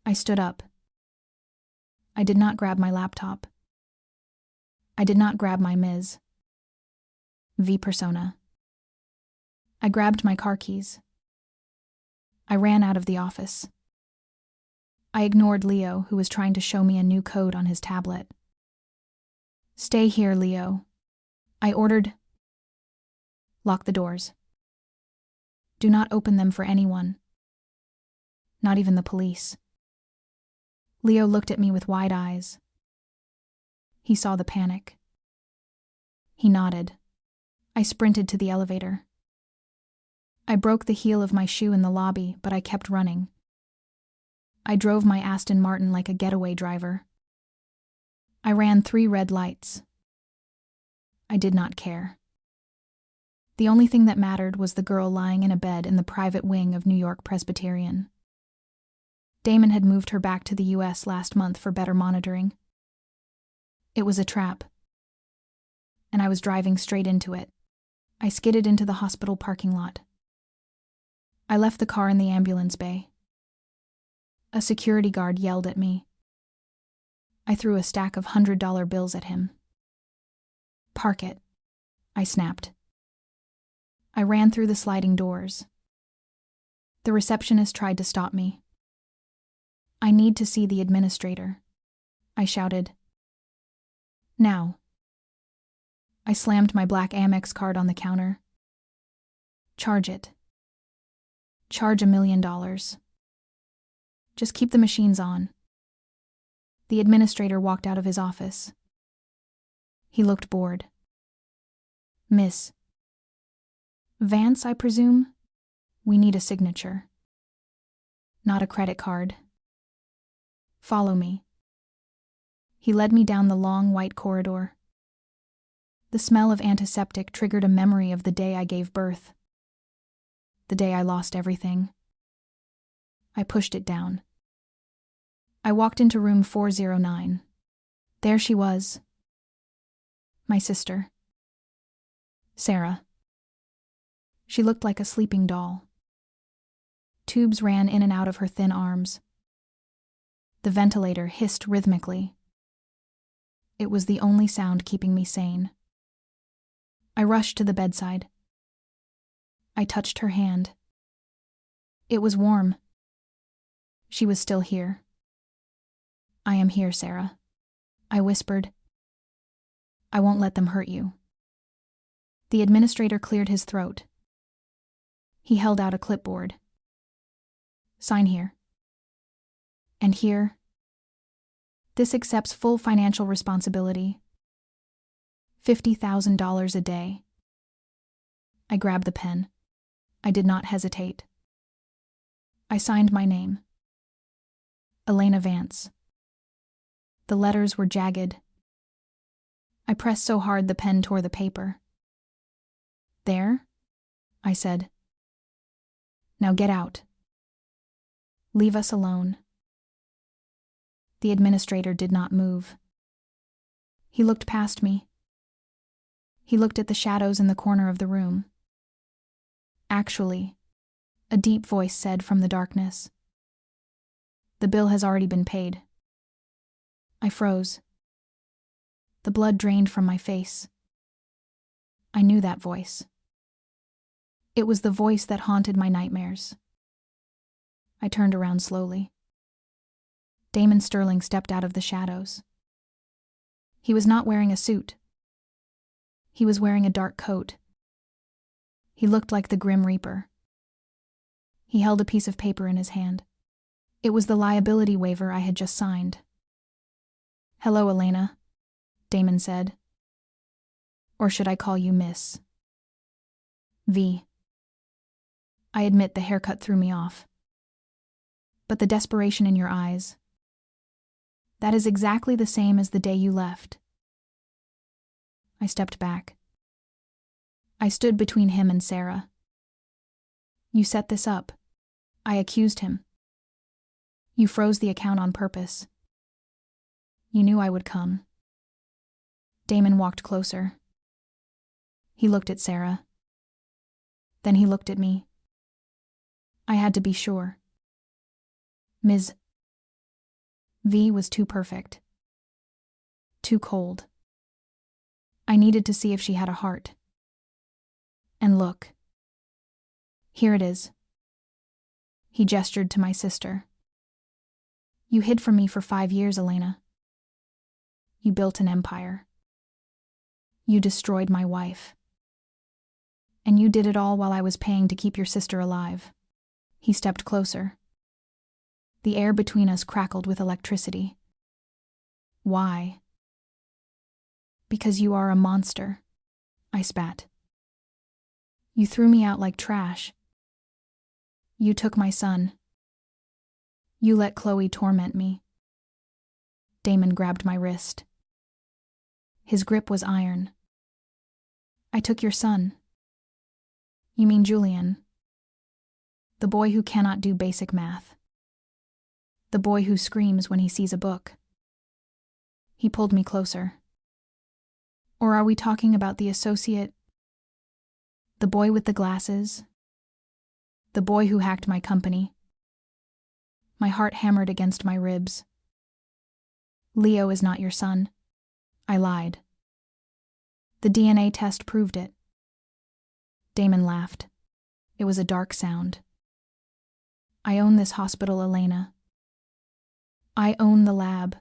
I stood up. I did not grab my laptop. I did not grab my Ms. V persona. I grabbed my car keys. I ran out of the office. I ignored Leo, who was trying to show me a new code on his tablet. "Stay here, Leo," I ordered. "Lock the doors. Do not open them for anyone. Not even the police." Leo looked at me with wide eyes. He saw the panic. He nodded. I sprinted to the elevator. I broke the heel of my shoe in the lobby, but I kept running. I drove my Aston Martin like a getaway driver. I ran 3 red lights. I did not care. The only thing that mattered was the girl lying in a bed in the private wing of New York Presbyterian. Damon had moved her back to the US last month for better monitoring. It was a trap, and I was driving straight into it. I skidded into the hospital parking lot. I left the car in the ambulance bay. A security guard yelled at me. I threw a stack of $100 bills at him. "Park it," I snapped. I ran through the sliding doors. The receptionist tried to stop me. "I need to see the administrator," I shouted. "Now." I slammed my black Amex card on the counter. "Charge it. Charge $1 million. Just keep the machines on." The administrator walked out of his office. He looked bored. "Miss Vance, I presume? We need a signature. Not a credit card. Follow me." He led me down the long white corridor. The smell of antiseptic triggered a memory of the day I gave birth. The day I lost everything. I pushed it down. I walked into room 409. There she was. My sister. Sarah. She looked like a sleeping doll. Tubes ran in and out of her thin arms. The ventilator hissed rhythmically. It was the only sound keeping me sane. I rushed to the bedside. I touched her hand. It was warm. She was still here. "I am here, Sarah," I whispered. "I won't let them hurt you." The administrator cleared his throat. He held out a clipboard. "Sign here. And here. This accepts full financial responsibility. $50,000 a day." I grabbed the pen. I did not hesitate. I signed my name. Elena Vance. The letters were jagged. I pressed so hard the pen tore the paper. "There?" I said. "Now get out. Leave us alone." The administrator did not move. He looked past me. He looked at the shadows in the corner of the room. "Actually," a deep voice said from the darkness, "the bill has already been paid." I froze. The blood drained from my face. I knew that voice. It was the voice that haunted my nightmares. I turned around slowly. Damon Sterling stepped out of the shadows. He was not wearing a suit. He was wearing a dark coat. He looked like the Grim Reaper. He held a piece of paper in his hand. It was the liability waiver I had just signed. "Hello, Elena," Damon said. "Or should I call you Miss V?" I admit the haircut threw me off. But the desperation in your eyes, that is exactly the same as the day you left. I stepped back. I stood between him and Sarah. "You set this up," I accused him. "You froze the account on purpose. You knew I would come." Damon walked closer. He looked at Sarah. Then he looked at me. I had to be sure. Ms. V was too perfect. Too cold. I needed to see if she had a heart. And look. Here it is. He gestured to my sister. You hid from me for 5 years, Elena. You built an empire. You destroyed my wife. And you did it all while I was paying to keep your sister alive. He stepped closer. The air between us crackled with electricity. Why? Because you are a monster, I spat. You threw me out like trash. You took my son. You let Chloe torment me. Damon grabbed my wrist. His grip was iron. I took your son. You mean Julian. The boy who cannot do basic math. The boy who screams when he sees a book. He pulled me closer. Or are we talking about the associate? The boy with the glasses? The boy who hacked my company? My heart hammered against my ribs. Leo is not your son. I lied. The DNA test proved it. Damon laughed. It was a dark sound. I own this hospital, Elena. I own the lab.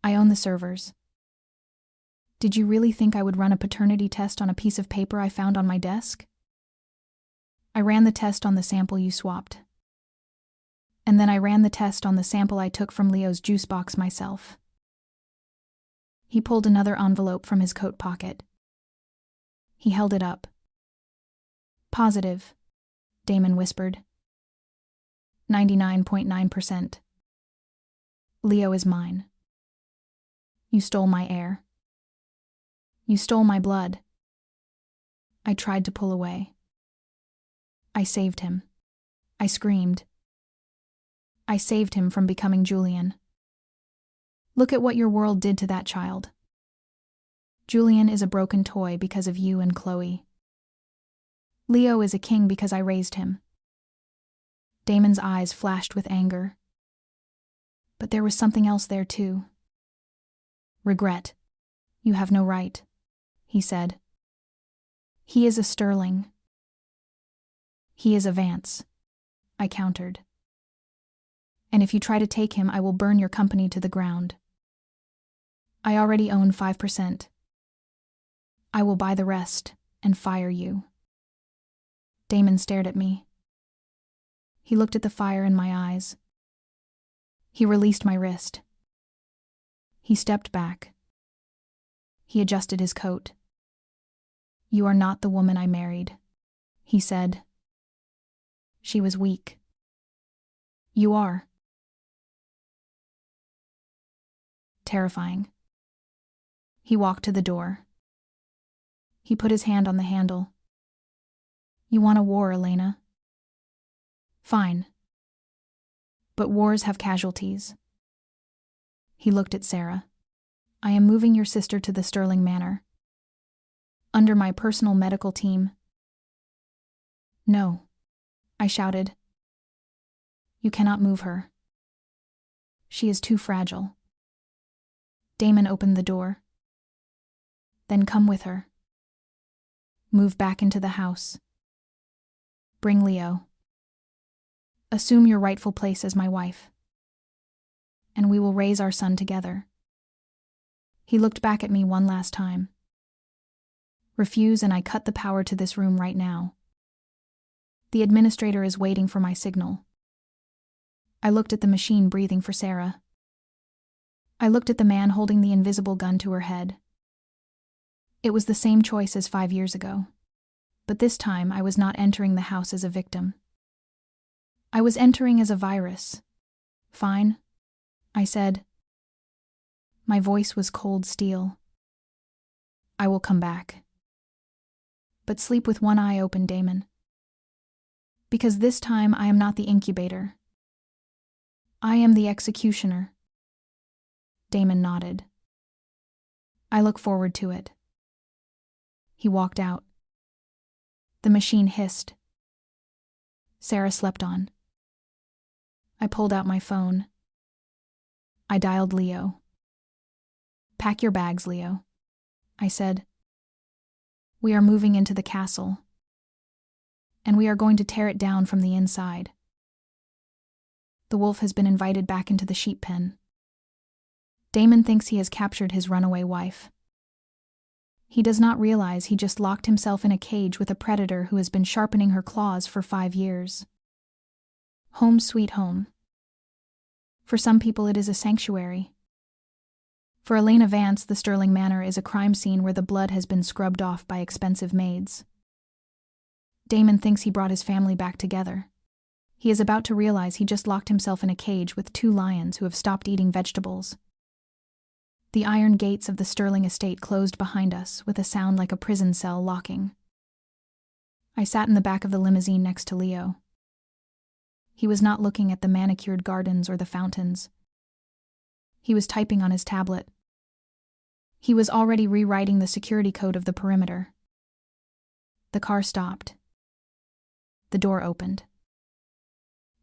I own the servers. Did you really think I would run a paternity test on a piece of paper I found on my desk? I ran the test on the sample you swapped. And then I ran the test on the sample I took from Leo's juice box myself. He pulled another envelope from his coat pocket. He held it up. Positive, Damon whispered. 99.9%. Leo is mine. You stole my heir. You stole my blood. I tried to pull away. I saved him. I screamed. I saved him from becoming Julian. Look at what your world did to that child. Julian is a broken toy because of you and Chloe. Leo is a king because I raised him. Damon's eyes flashed with anger. But there was something else there too. Regret. You have no right, he said. He is a Sterling. He is a Vance, I countered. And if you try to take him, I will burn your company to the ground. I already own 5%. I will buy the rest and fire you. Damon stared at me. He looked at the fire in my eyes. He released my wrist. He stepped back. He adjusted his coat. You are not the woman I married, he said. She was weak. You are. Terrifying. He walked to the door. He put his hand on the handle. You want a war, Elena? Fine. But wars have casualties. He looked at Sarah. I am moving your sister to the Sterling Manor. Under my personal medical team. No, I shouted. You cannot move her. She is too fragile. Damon opened the door. Then come with her. Move back into the house. Bring Leo. Assume your rightful place as my wife. And we will raise our son together. He looked back at me one last time. Refuse and I cut the power to this room right now. The administrator is waiting for my signal. I looked at the machine breathing for Sarah. I looked at the man holding the invisible gun to her head. It was the same choice as 5 years ago. But this time I was not entering the house as a victim. I was entering as a virus. Fine, I said. My voice was cold steel. I will come back. But sleep with one eye open, Damon. Because this time I am not the incubator. I am the executioner. Damon nodded. I look forward to it. He walked out. The machine hissed. Sarah slept on. I pulled out my phone. I dialed Leo. Pack your bags, Leo, I said. We are moving into the castle, and we are going to tear it down from the inside. The wolf has been invited back into the sheep pen. Damon thinks he has captured his runaway wife. He does not realize he just locked himself in a cage with a predator who has been sharpening her claws for 5 years. Home sweet home. For some people it is a sanctuary. For Elena Vance, the Sterling Manor is a crime scene where the blood has been scrubbed off by expensive maids. Damon thinks he brought his family back together. He is about to realize he just locked himself in a cage with 2 lions who have stopped eating vegetables. The iron gates of the Sterling estate closed behind us with a sound like a prison cell locking. I sat in the back of the limousine next to Leo. He was not looking at the manicured gardens or the fountains. He was typing on his tablet. He was already rewriting the security code of the perimeter. The car stopped. The door opened.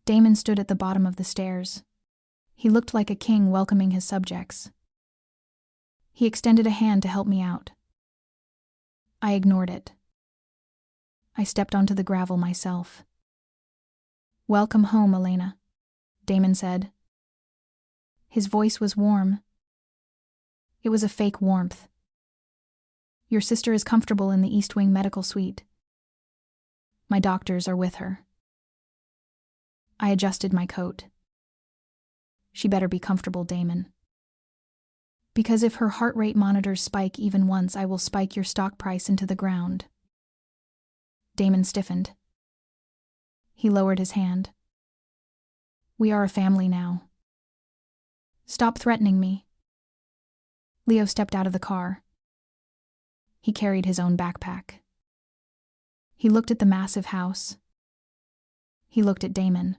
Damon stood at the bottom of the stairs. He looked like a king welcoming his subjects. He extended a hand to help me out. I ignored it. I stepped onto the gravel myself. "Welcome home, Elena," Damon said. His voice was warm. It was a fake warmth. "Your sister is comfortable in the East Wing medical suite. My doctors are with her." I adjusted my coat. "She better be comfortable, Damon. Because if her heart rate monitors spike even once, I will spike your stock price into the ground." Damon stiffened. He lowered his hand. "We are a family now. Stop threatening me." Leo stepped out of the car. He carried his own backpack. He looked at the massive house. He looked at Damon.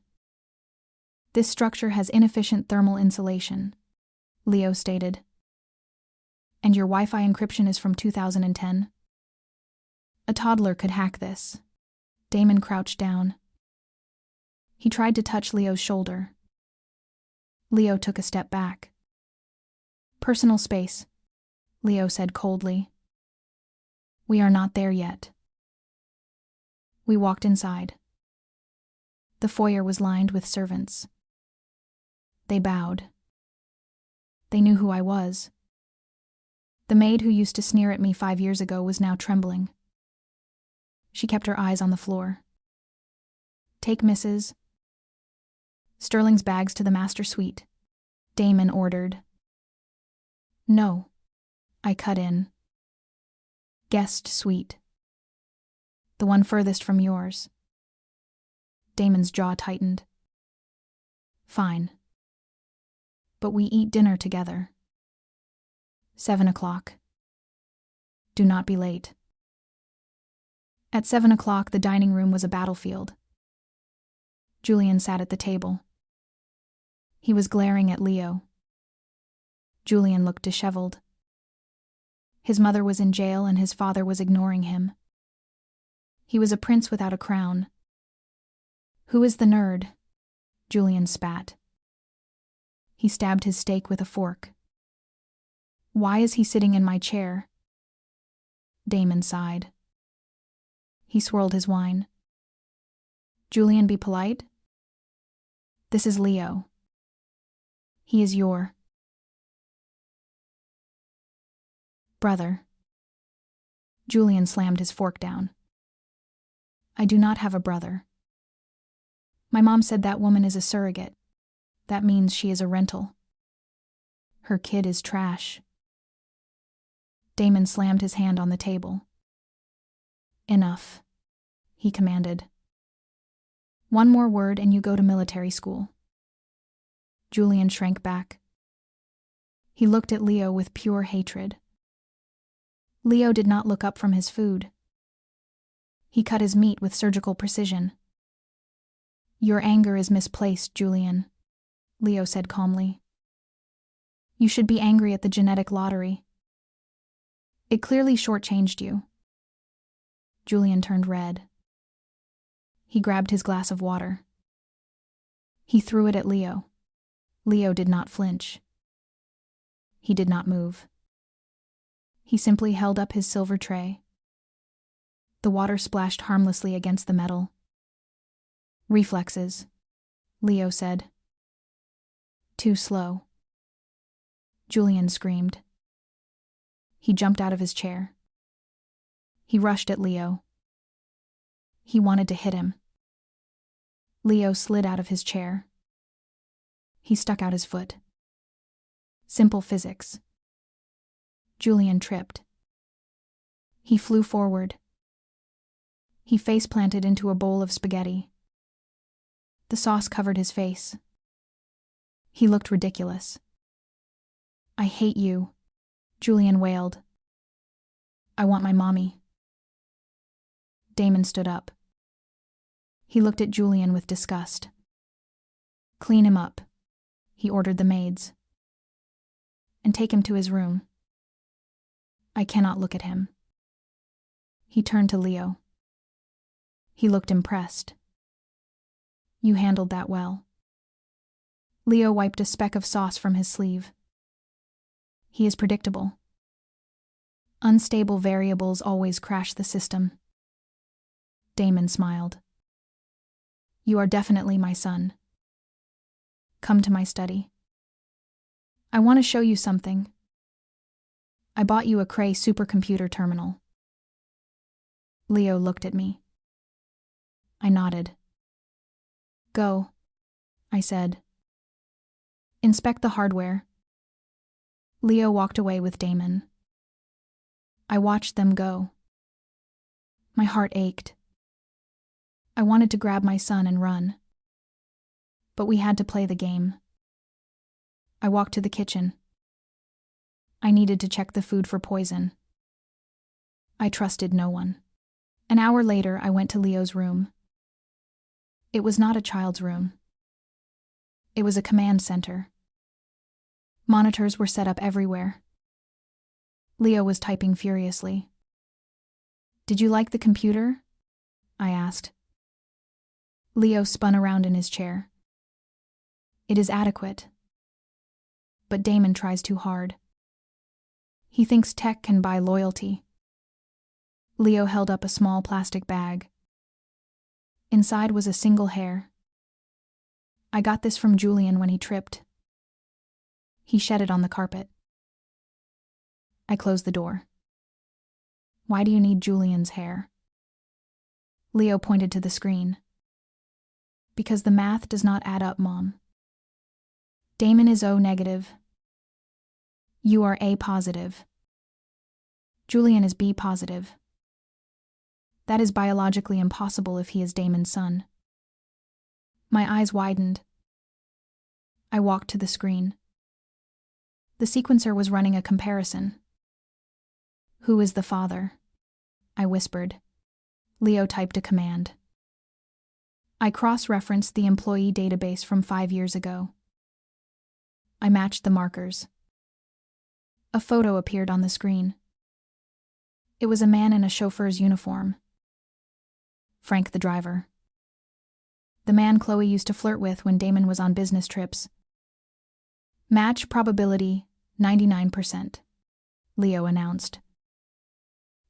"This structure has inefficient thermal insulation," Leo stated. "And your Wi-Fi encryption is from 2010? A toddler could hack this." Damon crouched down. He tried to touch Leo's shoulder. Leo took a step back. "Personal space," Leo said coldly. "We are not there yet." We walked inside. The foyer was lined with servants. They bowed. They knew who I was. The maid who used to sneer at me 5 years ago was now trembling. She kept her eyes on the floor. "Take Mrs. Sterling's bags to the master suite," Damon ordered. "No," I cut in. "Guest suite. The one furthest from yours." Damon's jaw tightened. "Fine. But we eat dinner together. 7 o'clock. Do not be late." At 7 o'clock, the dining room was a battlefield. Julian sat at the table. He was glaring at Leo. Julian looked disheveled. His mother was in jail and his father was ignoring him. He was a prince without a crown. "Who is the nerd?" Julian spat. He stabbed his steak with a fork. "Why is he sitting in my chair?" Damon sighed. He swirled his wine. "Julian, be polite. This is Leo. He is your brother." Julian slammed his fork down. "I do not have a brother. My mom said that woman is a surrogate. That means she is a rental. Her kid is trash." Damon slammed his hand on the table. "Enough," he commanded. "One more word and you go to military school." Julian shrank back. He looked at Leo with pure hatred. Leo did not look up from his food. He cut his meat with surgical precision. "Your anger is misplaced, Julian," Leo said calmly. "You should be angry at the genetic lottery. It clearly shortchanged you." Julian turned red. He grabbed his glass of water. He threw it at Leo. Leo did not flinch. He did not move. He simply held up his silver tray. The water splashed harmlessly against the metal. Reflexes, Leo said. Too slow. Julian screamed. He jumped out of his chair. He rushed at Leo. He wanted to hit him. Leo slid out of his chair. He stuck out his foot. Simple physics. Julian tripped. He flew forward. He face-planted into a bowl of spaghetti. The sauce covered his face. He looked ridiculous. I hate you, Julian wailed. I want my mommy. Damon stood up. He looked at Julian with disgust. Clean him up, he ordered the maids. And take him to his room. I cannot look at him. He turned to Leo. He looked impressed. You handled that well. Leo wiped a speck of sauce from his sleeve. He is predictable. Unstable variables always crash the system. Damon smiled. You are definitely my son. Come to my study. I want to show you something. I bought you a Cray supercomputer terminal. Leo looked at me. I nodded. Go, I said. Inspect the hardware. Leo walked away with Damon. I watched them go. My heart ached. I wanted to grab my son and run. But we had to play the game. I walked to the kitchen. I needed to check the food for poison. I trusted no one. An hour later, I went to Leo's room. It was not a child's room. It was a command center. Monitors were set up everywhere. Leo was typing furiously. Did you like the computer? I asked. Leo spun around in his chair. It is adequate. But Damon tries too hard. He thinks tech can buy loyalty. Leo held up a small plastic bag. Inside was a single hair. I got this from Julian when he tripped. He shed it on the carpet. I closed the door. Why do you need Julian's hair? Leo pointed to the screen. Because the math does not add up, Mom. Damon is O negative. You are A positive. Julian is B positive. That is biologically impossible if he is Damon's son. My eyes widened. I walked to the screen. The sequencer was running a comparison. Who is the father? I whispered. Leo typed a command. I cross-referenced the employee database from 5 years ago. I matched the markers. A photo appeared on the screen. It was a man in a chauffeur's uniform. Frank the driver. The man Chloe used to flirt with when Damon was on business trips. Match probability 99%, Leo announced.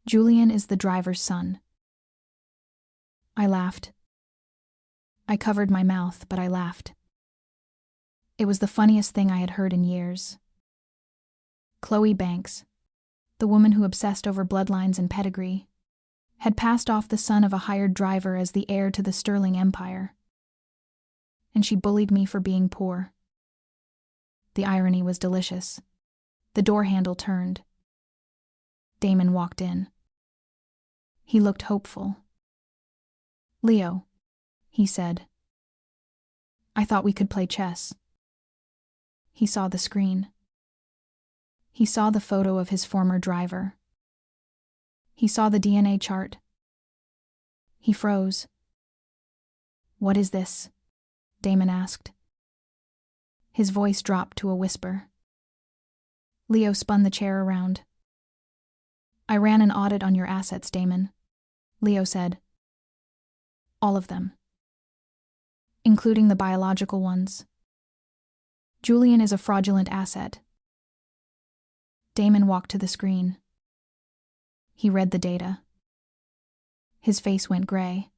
Julian is the driver's son. I laughed. I covered my mouth, but I laughed. It was the funniest thing I had heard in years. Chloe Banks, the woman who obsessed over bloodlines and pedigree, had passed off the son of a hired driver as the heir to the Sterling Empire. And she bullied me for being poor. The irony was delicious. The door handle turned. Damon walked in. He looked hopeful. Leo, he said. I thought we could play chess. He saw the screen. He saw the photo of his former driver. He saw the DNA chart. He froze. What is this? Damon asked. His voice dropped to a whisper. Leo spun the chair around. I ran an audit on your assets, Damon, Leo said. All of them. Including the biological ones. Julian is a fraudulent asset. Damon walked to the screen. He read the data. His face went gray.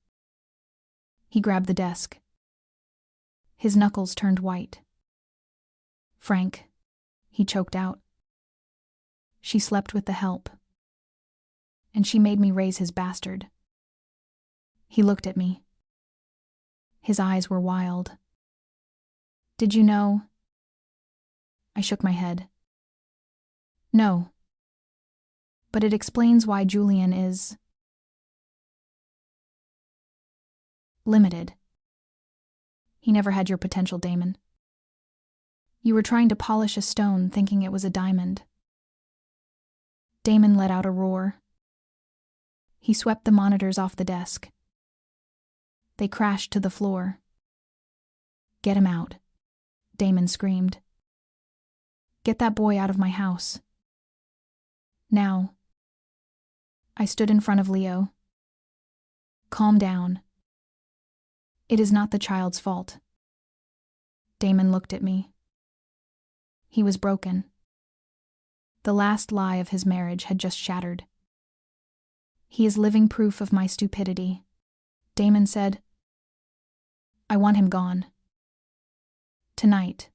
He grabbed the desk. His knuckles turned white. "Frank," he choked out. "She slept with the help. And she made me raise his bastard." He looked at me. His eyes were wild. "Did you know?" I shook my head. "No. But it explains why Julian is limited. He never had your potential, Damon. You were trying to polish a stone thinking it was a diamond." Damon let out a roar. He swept the monitors off the desk. They crashed to the floor. "Get him out," Damon screamed. "Get that boy out of my house. Now." I stood in front of Leo. "Calm down. It is not the child's fault." Damon looked at me. He was broken. The last lie of his marriage had just shattered. "He is living proof of my stupidity," Damon said. "I want him gone. Tonight."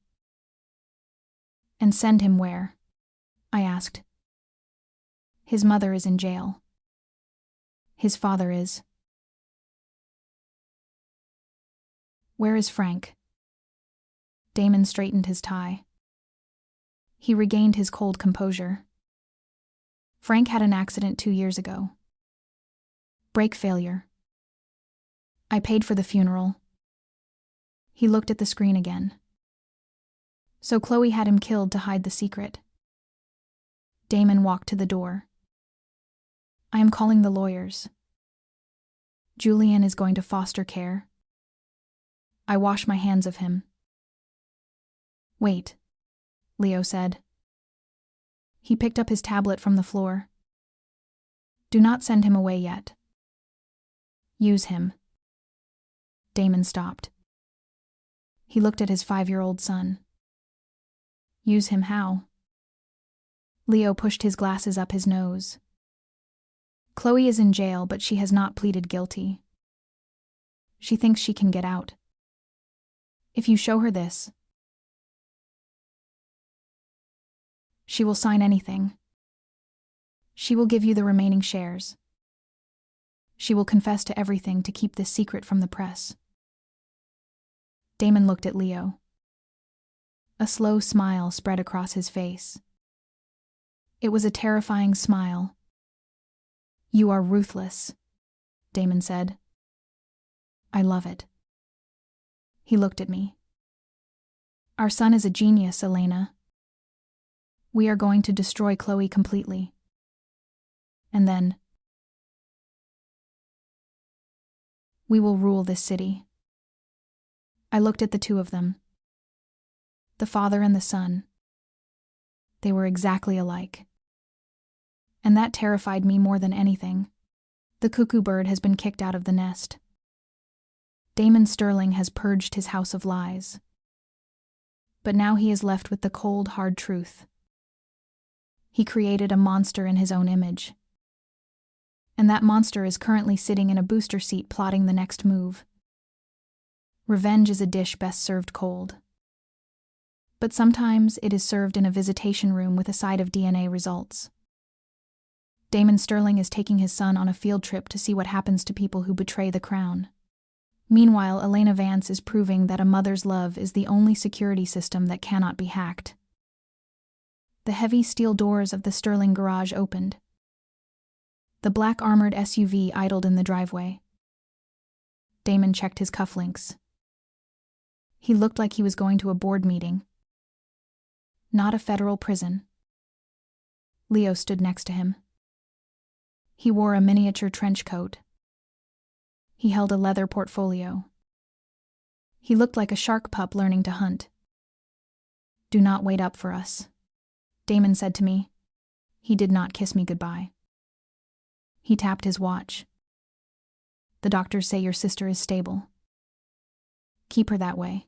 "And send him where?" I asked. "His mother is in jail. His father is." "Where is Frank?" Damon straightened his tie. He regained his cold composure. "Frank had an accident 2 years ago. Brake failure. I paid for the funeral." He looked at the screen again. "So Chloe had him killed to hide the secret." Damon walked to the door. "I am calling the lawyers. Julian is going to foster care. I wash my hands of him." "Wait," Leo said. He picked up his tablet from the floor. "Do not send him away yet. Use him." Damon stopped. He looked at his 5-year-old son. "Use him how?" Leo pushed his glasses up his nose. "Chloe is in jail, but she has not pleaded guilty. She thinks she can get out. If you show her this, she will sign anything. She will give you the remaining shares. She will confess to everything to keep this secret from the press." Damon looked at Leo. A slow smile spread across his face. It was a terrifying smile. "You are ruthless," Damon said. "I love it." He looked at me. "Our son is a genius, Elena. We are going to destroy Chloe completely. And then we will rule this city." I looked at the two of them. The father and the son. They were exactly alike. And that terrified me more than anything. The cuckoo bird has been kicked out of the nest. Damon Sterling has purged his house of lies. But now he is left with the cold, hard truth. He created a monster in his own image. And that monster is currently sitting in a booster seat plotting the next move. Revenge is a dish best served cold. But sometimes it is served in a visitation room with a side of DNA results. Damon Sterling is taking his son on a field trip to see what happens to people who betray the crown. Meanwhile, Elena Vance is proving that a mother's love is the only security system that cannot be hacked. The heavy steel doors of the Sterling garage opened. The black armored SUV idled in the driveway. Damon checked his cufflinks. He looked like he was going to a board meeting. Not a federal prison. Leo stood next to him. He wore a miniature trench coat. He held a leather portfolio. He looked like a shark pup learning to hunt. "Do not wait up for us," Damon said to me. He did not kiss me goodbye. He tapped his watch. "The doctors say your sister is stable. Keep her that way."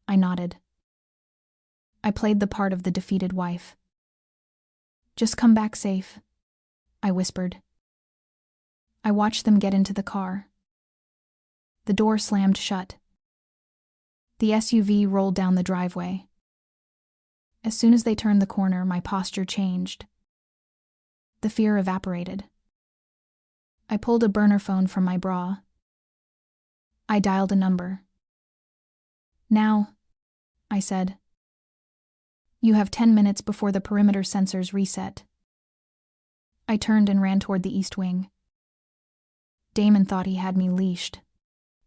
I nodded. I played the part of the defeated wife. "Just come back safe," I whispered. I watched them get into the car. The door slammed shut. The SUV rolled down the driveway. As soon as they turned the corner, my posture changed. The fear evaporated. I pulled a burner phone from my bra. I dialed a number. "Now," I said. "You have 10 minutes before the perimeter sensors reset." I turned and ran toward the east wing. Damon thought he had me leashed.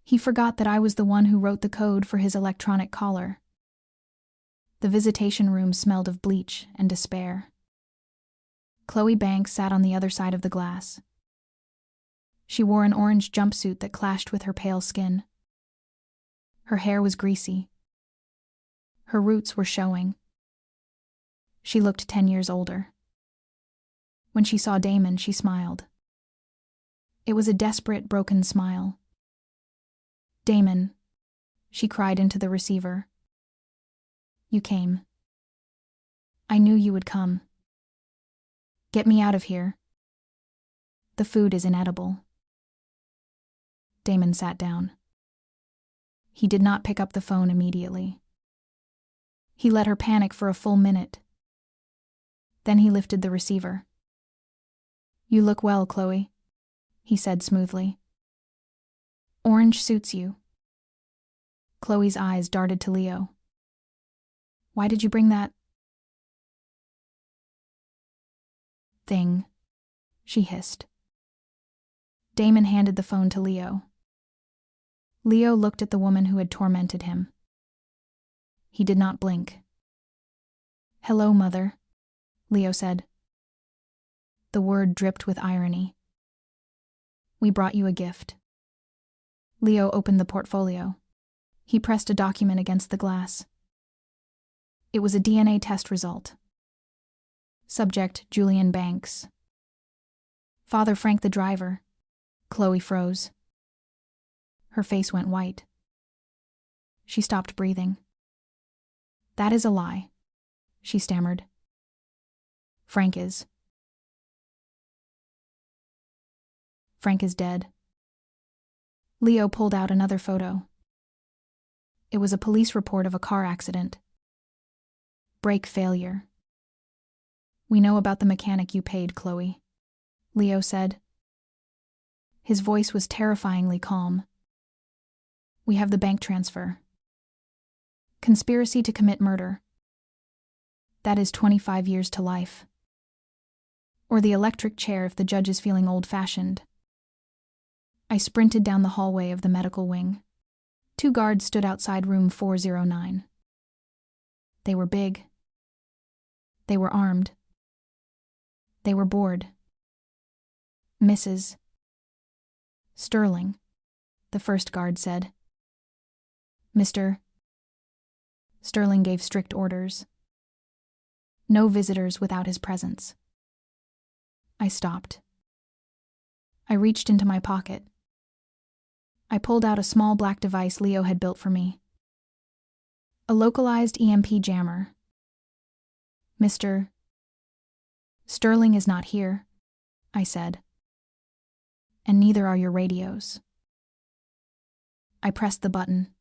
He forgot that I was the one who wrote the code for his electronic collar. The visitation room smelled of bleach and despair. Chloe Banks sat on the other side of the glass. She wore an orange jumpsuit that clashed with her pale skin. Her hair was greasy. Her roots were showing. She looked 10 years older. When she saw Damon, she smiled. It was a desperate, broken smile. "Damon," she cried into the receiver. "You came. I knew you would come. Get me out of here. The food is inedible." Damon sat down. He did not pick up the phone immediately. He let her panic for a full minute. Then he lifted the receiver. "You look well, Chloe," he said smoothly. "Orange suits you." Chloe's eyes darted to Leo. "Why did you bring that thing?" she hissed. Damon handed the phone to Leo. Leo looked at the woman who had tormented him. He did not blink. "Hello, Mother," Leo said. The word dripped with irony. "We brought you a gift." Leo opened the portfolio. He pressed a document against the glass. It was a DNA test result. Subject, Julian Banks. Father Frank the driver. Chloe froze. Her face went white. She stopped breathing. "That is a lie," she stammered. Frank is dead." Leo pulled out another photo. It was a police report of a car accident. "Brake failure." "We know about the mechanic you paid, Chloe," Leo said. His voice was terrifyingly calm. "We have the bank transfer. Conspiracy to commit murder. That is 25 years to life. Or the electric chair if the judge is feeling old-fashioned." I sprinted down the hallway of the medical wing. 2 guards stood outside room 409. They were big. They were armed. They were bored. "Mrs. Sterling," the first guard said. "Mr. Sterling gave strict orders. No visitors without his presence." I stopped. I reached into my pocket. I pulled out a small black device Leo had built for me. A localized EMP jammer. "Mr. Sterling is not here," I said. "And neither are your radios." I pressed the button.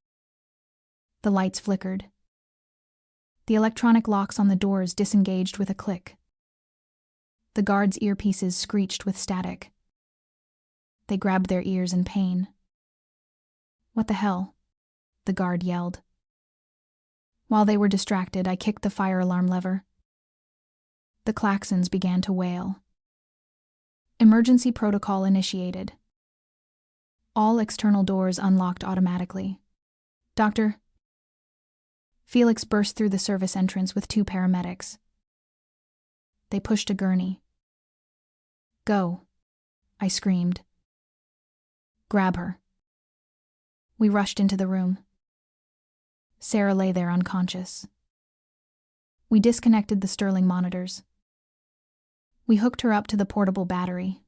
The lights flickered. The electronic locks on the doors disengaged with a click. The guards' earpieces screeched with static. They grabbed their ears in pain. "What the hell?" the guard yelled. While they were distracted, I kicked the fire alarm lever. The klaxons began to wail. Emergency protocol initiated. All external doors unlocked automatically. "Doctor?" Felix burst through the service entrance with 2 paramedics. They pushed a gurney. "Go," I screamed. "Grab her." We rushed into the room. Sarah lay there unconscious. We disconnected the Sterling monitors. We hooked her up to the portable battery.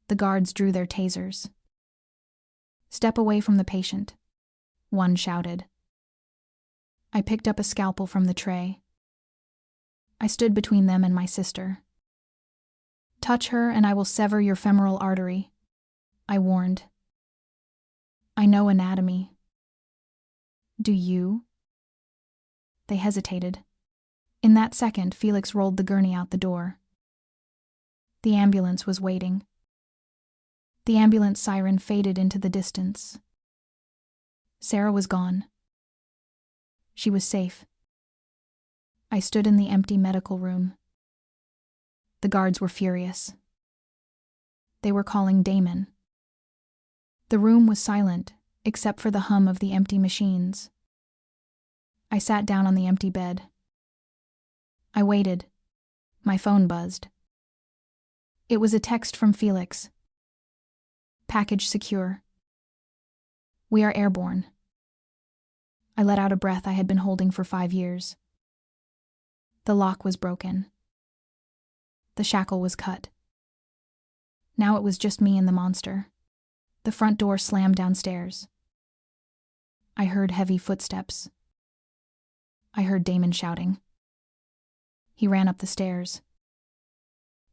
The guards drew their tasers. "Step away from the patient," one shouted. I picked up a scalpel from the tray. I stood between them and my sister. Touch her and I will sever your femoral artery, I warned. I know anatomy. Do you? They hesitated. In that second, Felix rolled the gurney out the door. The ambulance was waiting. The ambulance siren faded into the distance. Sarah was gone. She was safe. I stood in the empty medical room. The guards were furious. They were calling Damon. The room was silent, except for the hum of the empty machines. I sat down on the empty bed. I waited. My phone buzzed. It was a text from Felix. Package secure. We are airborne. I let out a breath I had been holding for 5 years. The lock was broken. The shackle was cut. Now it was just me and the monster. The front door slammed downstairs. I heard heavy footsteps. I heard Damon shouting. He ran up the stairs.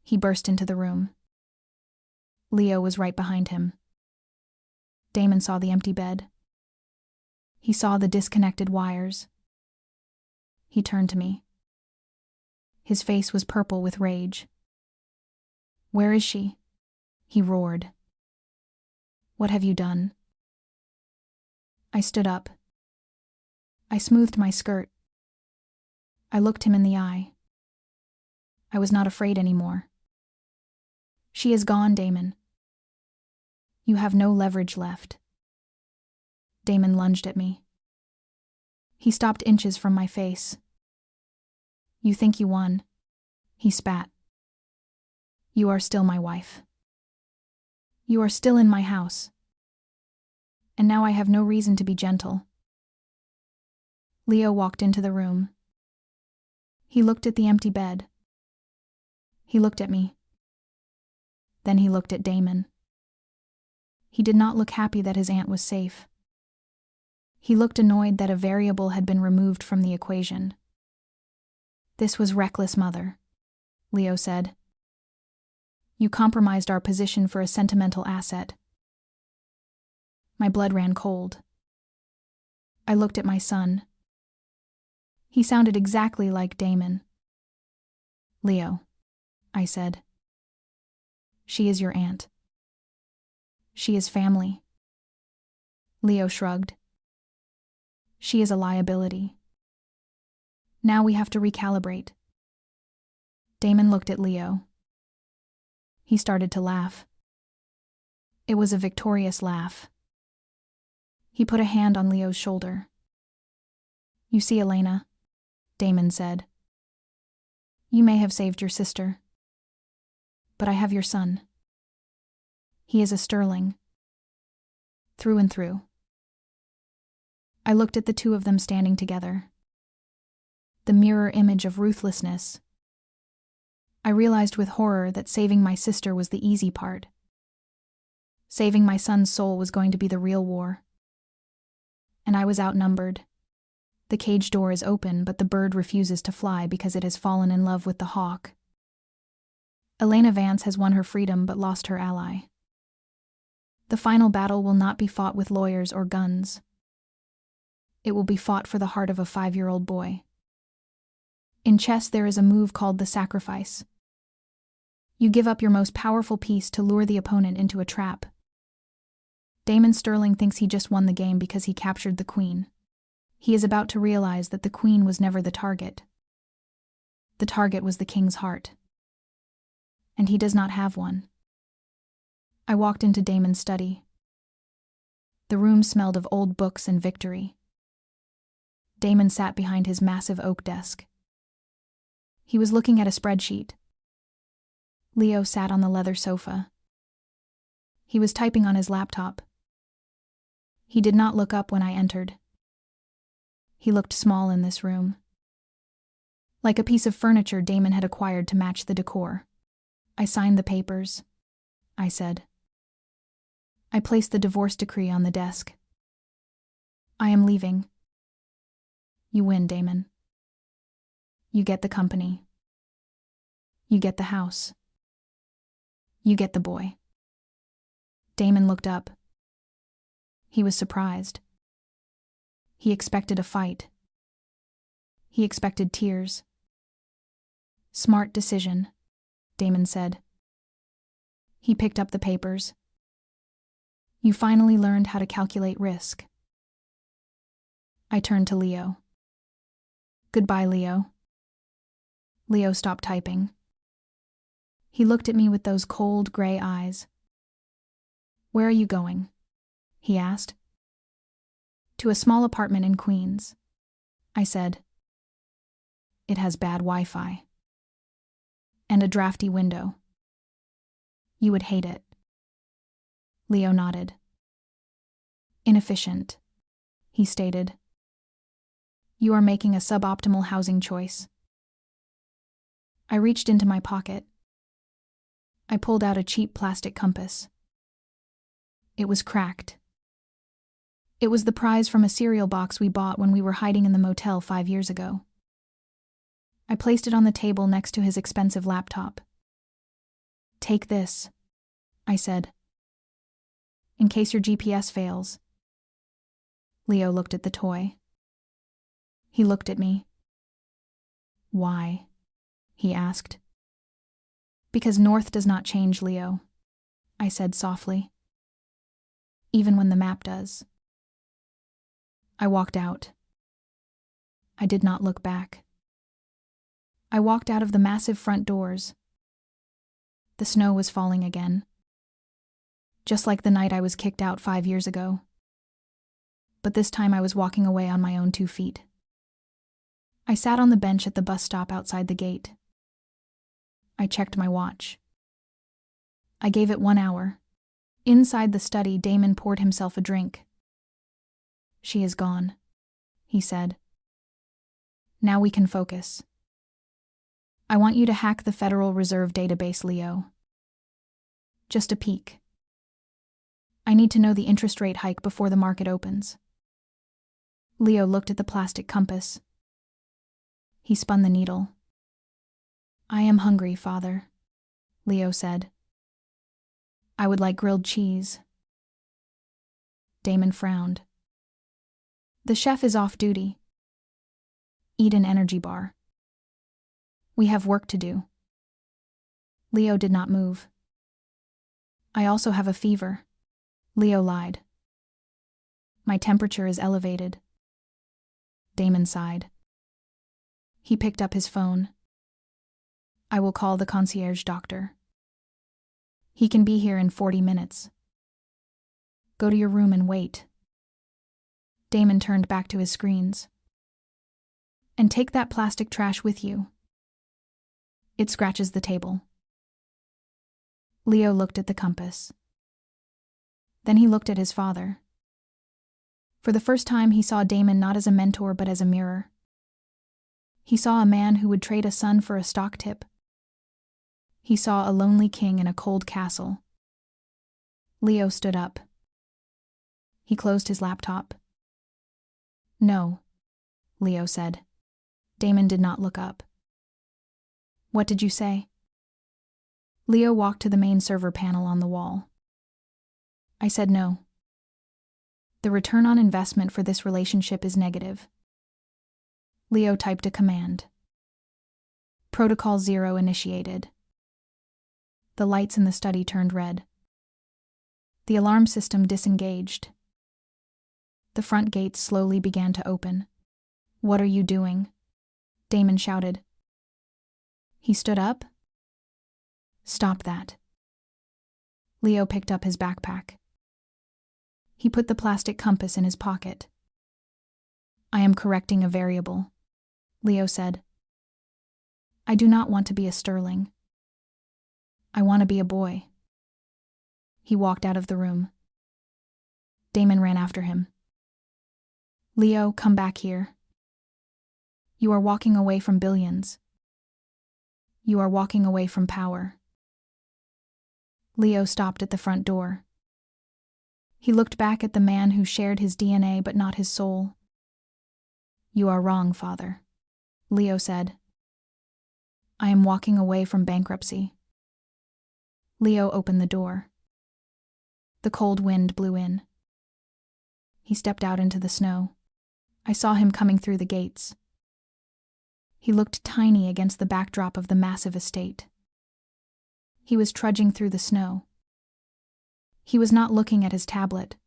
He burst into the room. Leo was right behind him. Damon saw the empty bed. He saw the disconnected wires. He turned to me. His face was purple with rage. "Where is she?" he roared. "What have you done?" I stood up. I smoothed my skirt. I looked him in the eye. I was not afraid anymore. "She is gone, Damon. You have no leverage left." Damon lunged at me. He stopped inches from my face. "You think you won?" he spat. "You are still my wife. You are still in my house. And now I have no reason to be gentle." Leo walked into the room. He looked at the empty bed. He looked at me. Then he looked at Damon. He did not look happy that his aunt was safe. He looked annoyed that a variable had been removed from the equation. "This was reckless, Mother," Leo said. "You compromised our position for a sentimental asset." My blood ran cold. I looked at my son. He sounded exactly like Damon. "Leo," I said. "She is your aunt. She is family." Leo shrugged. "She is a liability. Now we have to recalibrate." Damon looked at Leo. He started to laugh. It was a victorious laugh. He put a hand on Leo's shoulder. "You see, Elena," Damon said. "You may have saved your sister. But I have your son. He is a sterling. Through and through." I looked at the two of them standing together. The mirror image of ruthlessness. I realized with horror that saving my sister was the easy part. Saving my son's soul was going to be the real war. And I was outnumbered. The cage door is open, but the bird refuses to fly because it has fallen in love with the hawk. Elena Vance has won her freedom but lost her ally. The final battle will not be fought with lawyers or guns. It will be fought for the heart of a 5-year-old boy. In chess, there is a move called the sacrifice. You give up your most powerful piece to lure the opponent into a trap. Damon Sterling thinks he just won the game because he captured the queen. He is about to realize that the queen was never the target. The target was the king's heart. And he does not have one. I walked into Damon's study. The room smelled of old books and victory. Damon sat behind his massive oak desk. He was looking at a spreadsheet. Leo sat on the leather sofa. He was typing on his laptop. He did not look up when I entered. He looked small in this room. Like a piece of furniture Damon had acquired to match the decor. "I signed the papers," I said. I placed the divorce decree on the desk. "I am leaving." "You win, Damon. You get the company. You get the house. You get the boy. Damon looked up. He was surprised. He expected a fight. He expected tears. Smart decision, Damon said. He picked up the papers. You finally learned how to calculate risk. I turned to Leo. Goodbye, Leo. Leo stopped typing. He looked at me with those cold, gray eyes. Where are you going? He asked. To a small apartment in Queens, I said. It has bad Wi-Fi. And a drafty window. You would hate it. Leo nodded. Inefficient, he stated. You are making a suboptimal housing choice. I reached into my pocket. I pulled out a cheap plastic compass. It was cracked. It was the prize from a cereal box we bought when we were hiding in the motel 5 years ago. I placed it on the table next to his expensive laptop. Take this, I said. In case your GPS fails. Leo looked at the toy. He looked at me. Why? He asked. Because north does not change, Leo, I said softly. Even when the map does. I walked out. I did not look back. I walked out of the massive front doors. The snow was falling again. Just like the night I was kicked out 5 years ago. But this time I was walking away on my own 2 feet. I sat on the bench at the bus stop outside the gate. I checked my watch. I gave it 1 hour. Inside the study, Damon poured himself a drink. She is gone, he said. Now we can focus. I want you to hack the Federal Reserve database, Leo. Just a peek. I need to know the interest rate hike before the market opens. Leo looked at the plastic compass. He spun the needle. I am hungry, Father, Leo said. I would like grilled cheese. Damon frowned. The chef is off duty. Eat an energy bar. We have work to do. Leo did not move. I also have a fever. Leo lied. My temperature is elevated. Damon sighed. He picked up his phone. I will call the concierge doctor. He can be here in 40 minutes. Go to your room and wait. Damon turned back to his screens. And take that plastic trash with you. It scratches the table. Leo looked at the compass. Then he looked at his father. For the first time, he saw Damon not as a mentor but as a mirror. He saw a man who would trade a son for a stock tip. He saw a lonely king in a cold castle. Leo stood up. He closed his laptop. No, Leo said. Damon did not look up. What did you say? Leo walked to the main server panel on the wall. I said no. The return on investment for this relationship is negative. Leo typed a command. Protocol 0 initiated. The lights in the study turned red. The alarm system disengaged. The front gates slowly began to open. What are you doing? Damon shouted. He stood up. Stop that. Leo picked up his backpack. He put the plastic compass in his pocket. I am correcting a variable, Leo said. I do not want to be a Sterling. I want to be a boy. He walked out of the room. Damon ran after him. Leo, come back here. You are walking away from billions. You are walking away from power. Leo stopped at the front door. He looked back at the man who shared his DNA but not his soul. You are wrong, Father, Leo said. I am walking away from bankruptcy. Leo opened the door. The cold wind blew in. He stepped out into the snow. I saw him coming through the gates. He looked tiny against the backdrop of the massive estate. He was trudging through the snow. He was not looking at his tablet.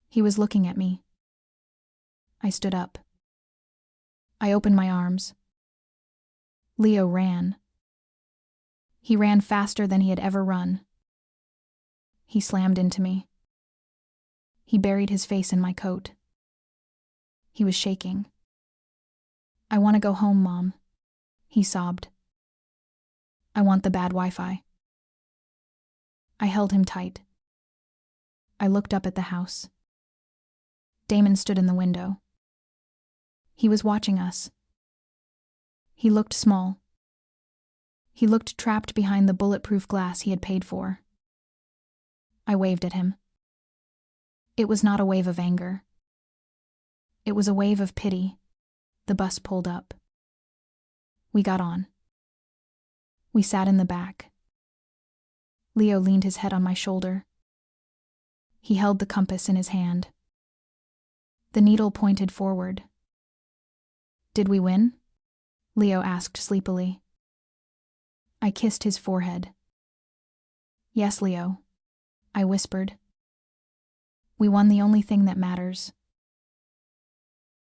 He was looking at me. I stood up. I opened my arms. Leo ran. He ran faster than he had ever run. He slammed into me. He buried his face in my coat. He was shaking. "I want to go home, Mom," he sobbed. "I want the bad Wi-Fi." I held him tight. I looked up at the house. Damon stood in the window. He was watching us. He looked small. He looked trapped behind the bulletproof glass he had paid for. I waved at him. It was not a wave of anger. It was a wave of pity. The bus pulled up. We got on. We sat in the back. Leo leaned his head on my shoulder. He held the compass in his hand. The needle pointed forward. "Did we win?" Leo asked sleepily. I kissed his forehead. "Yes, Leo," I whispered. "We won the only thing that matters."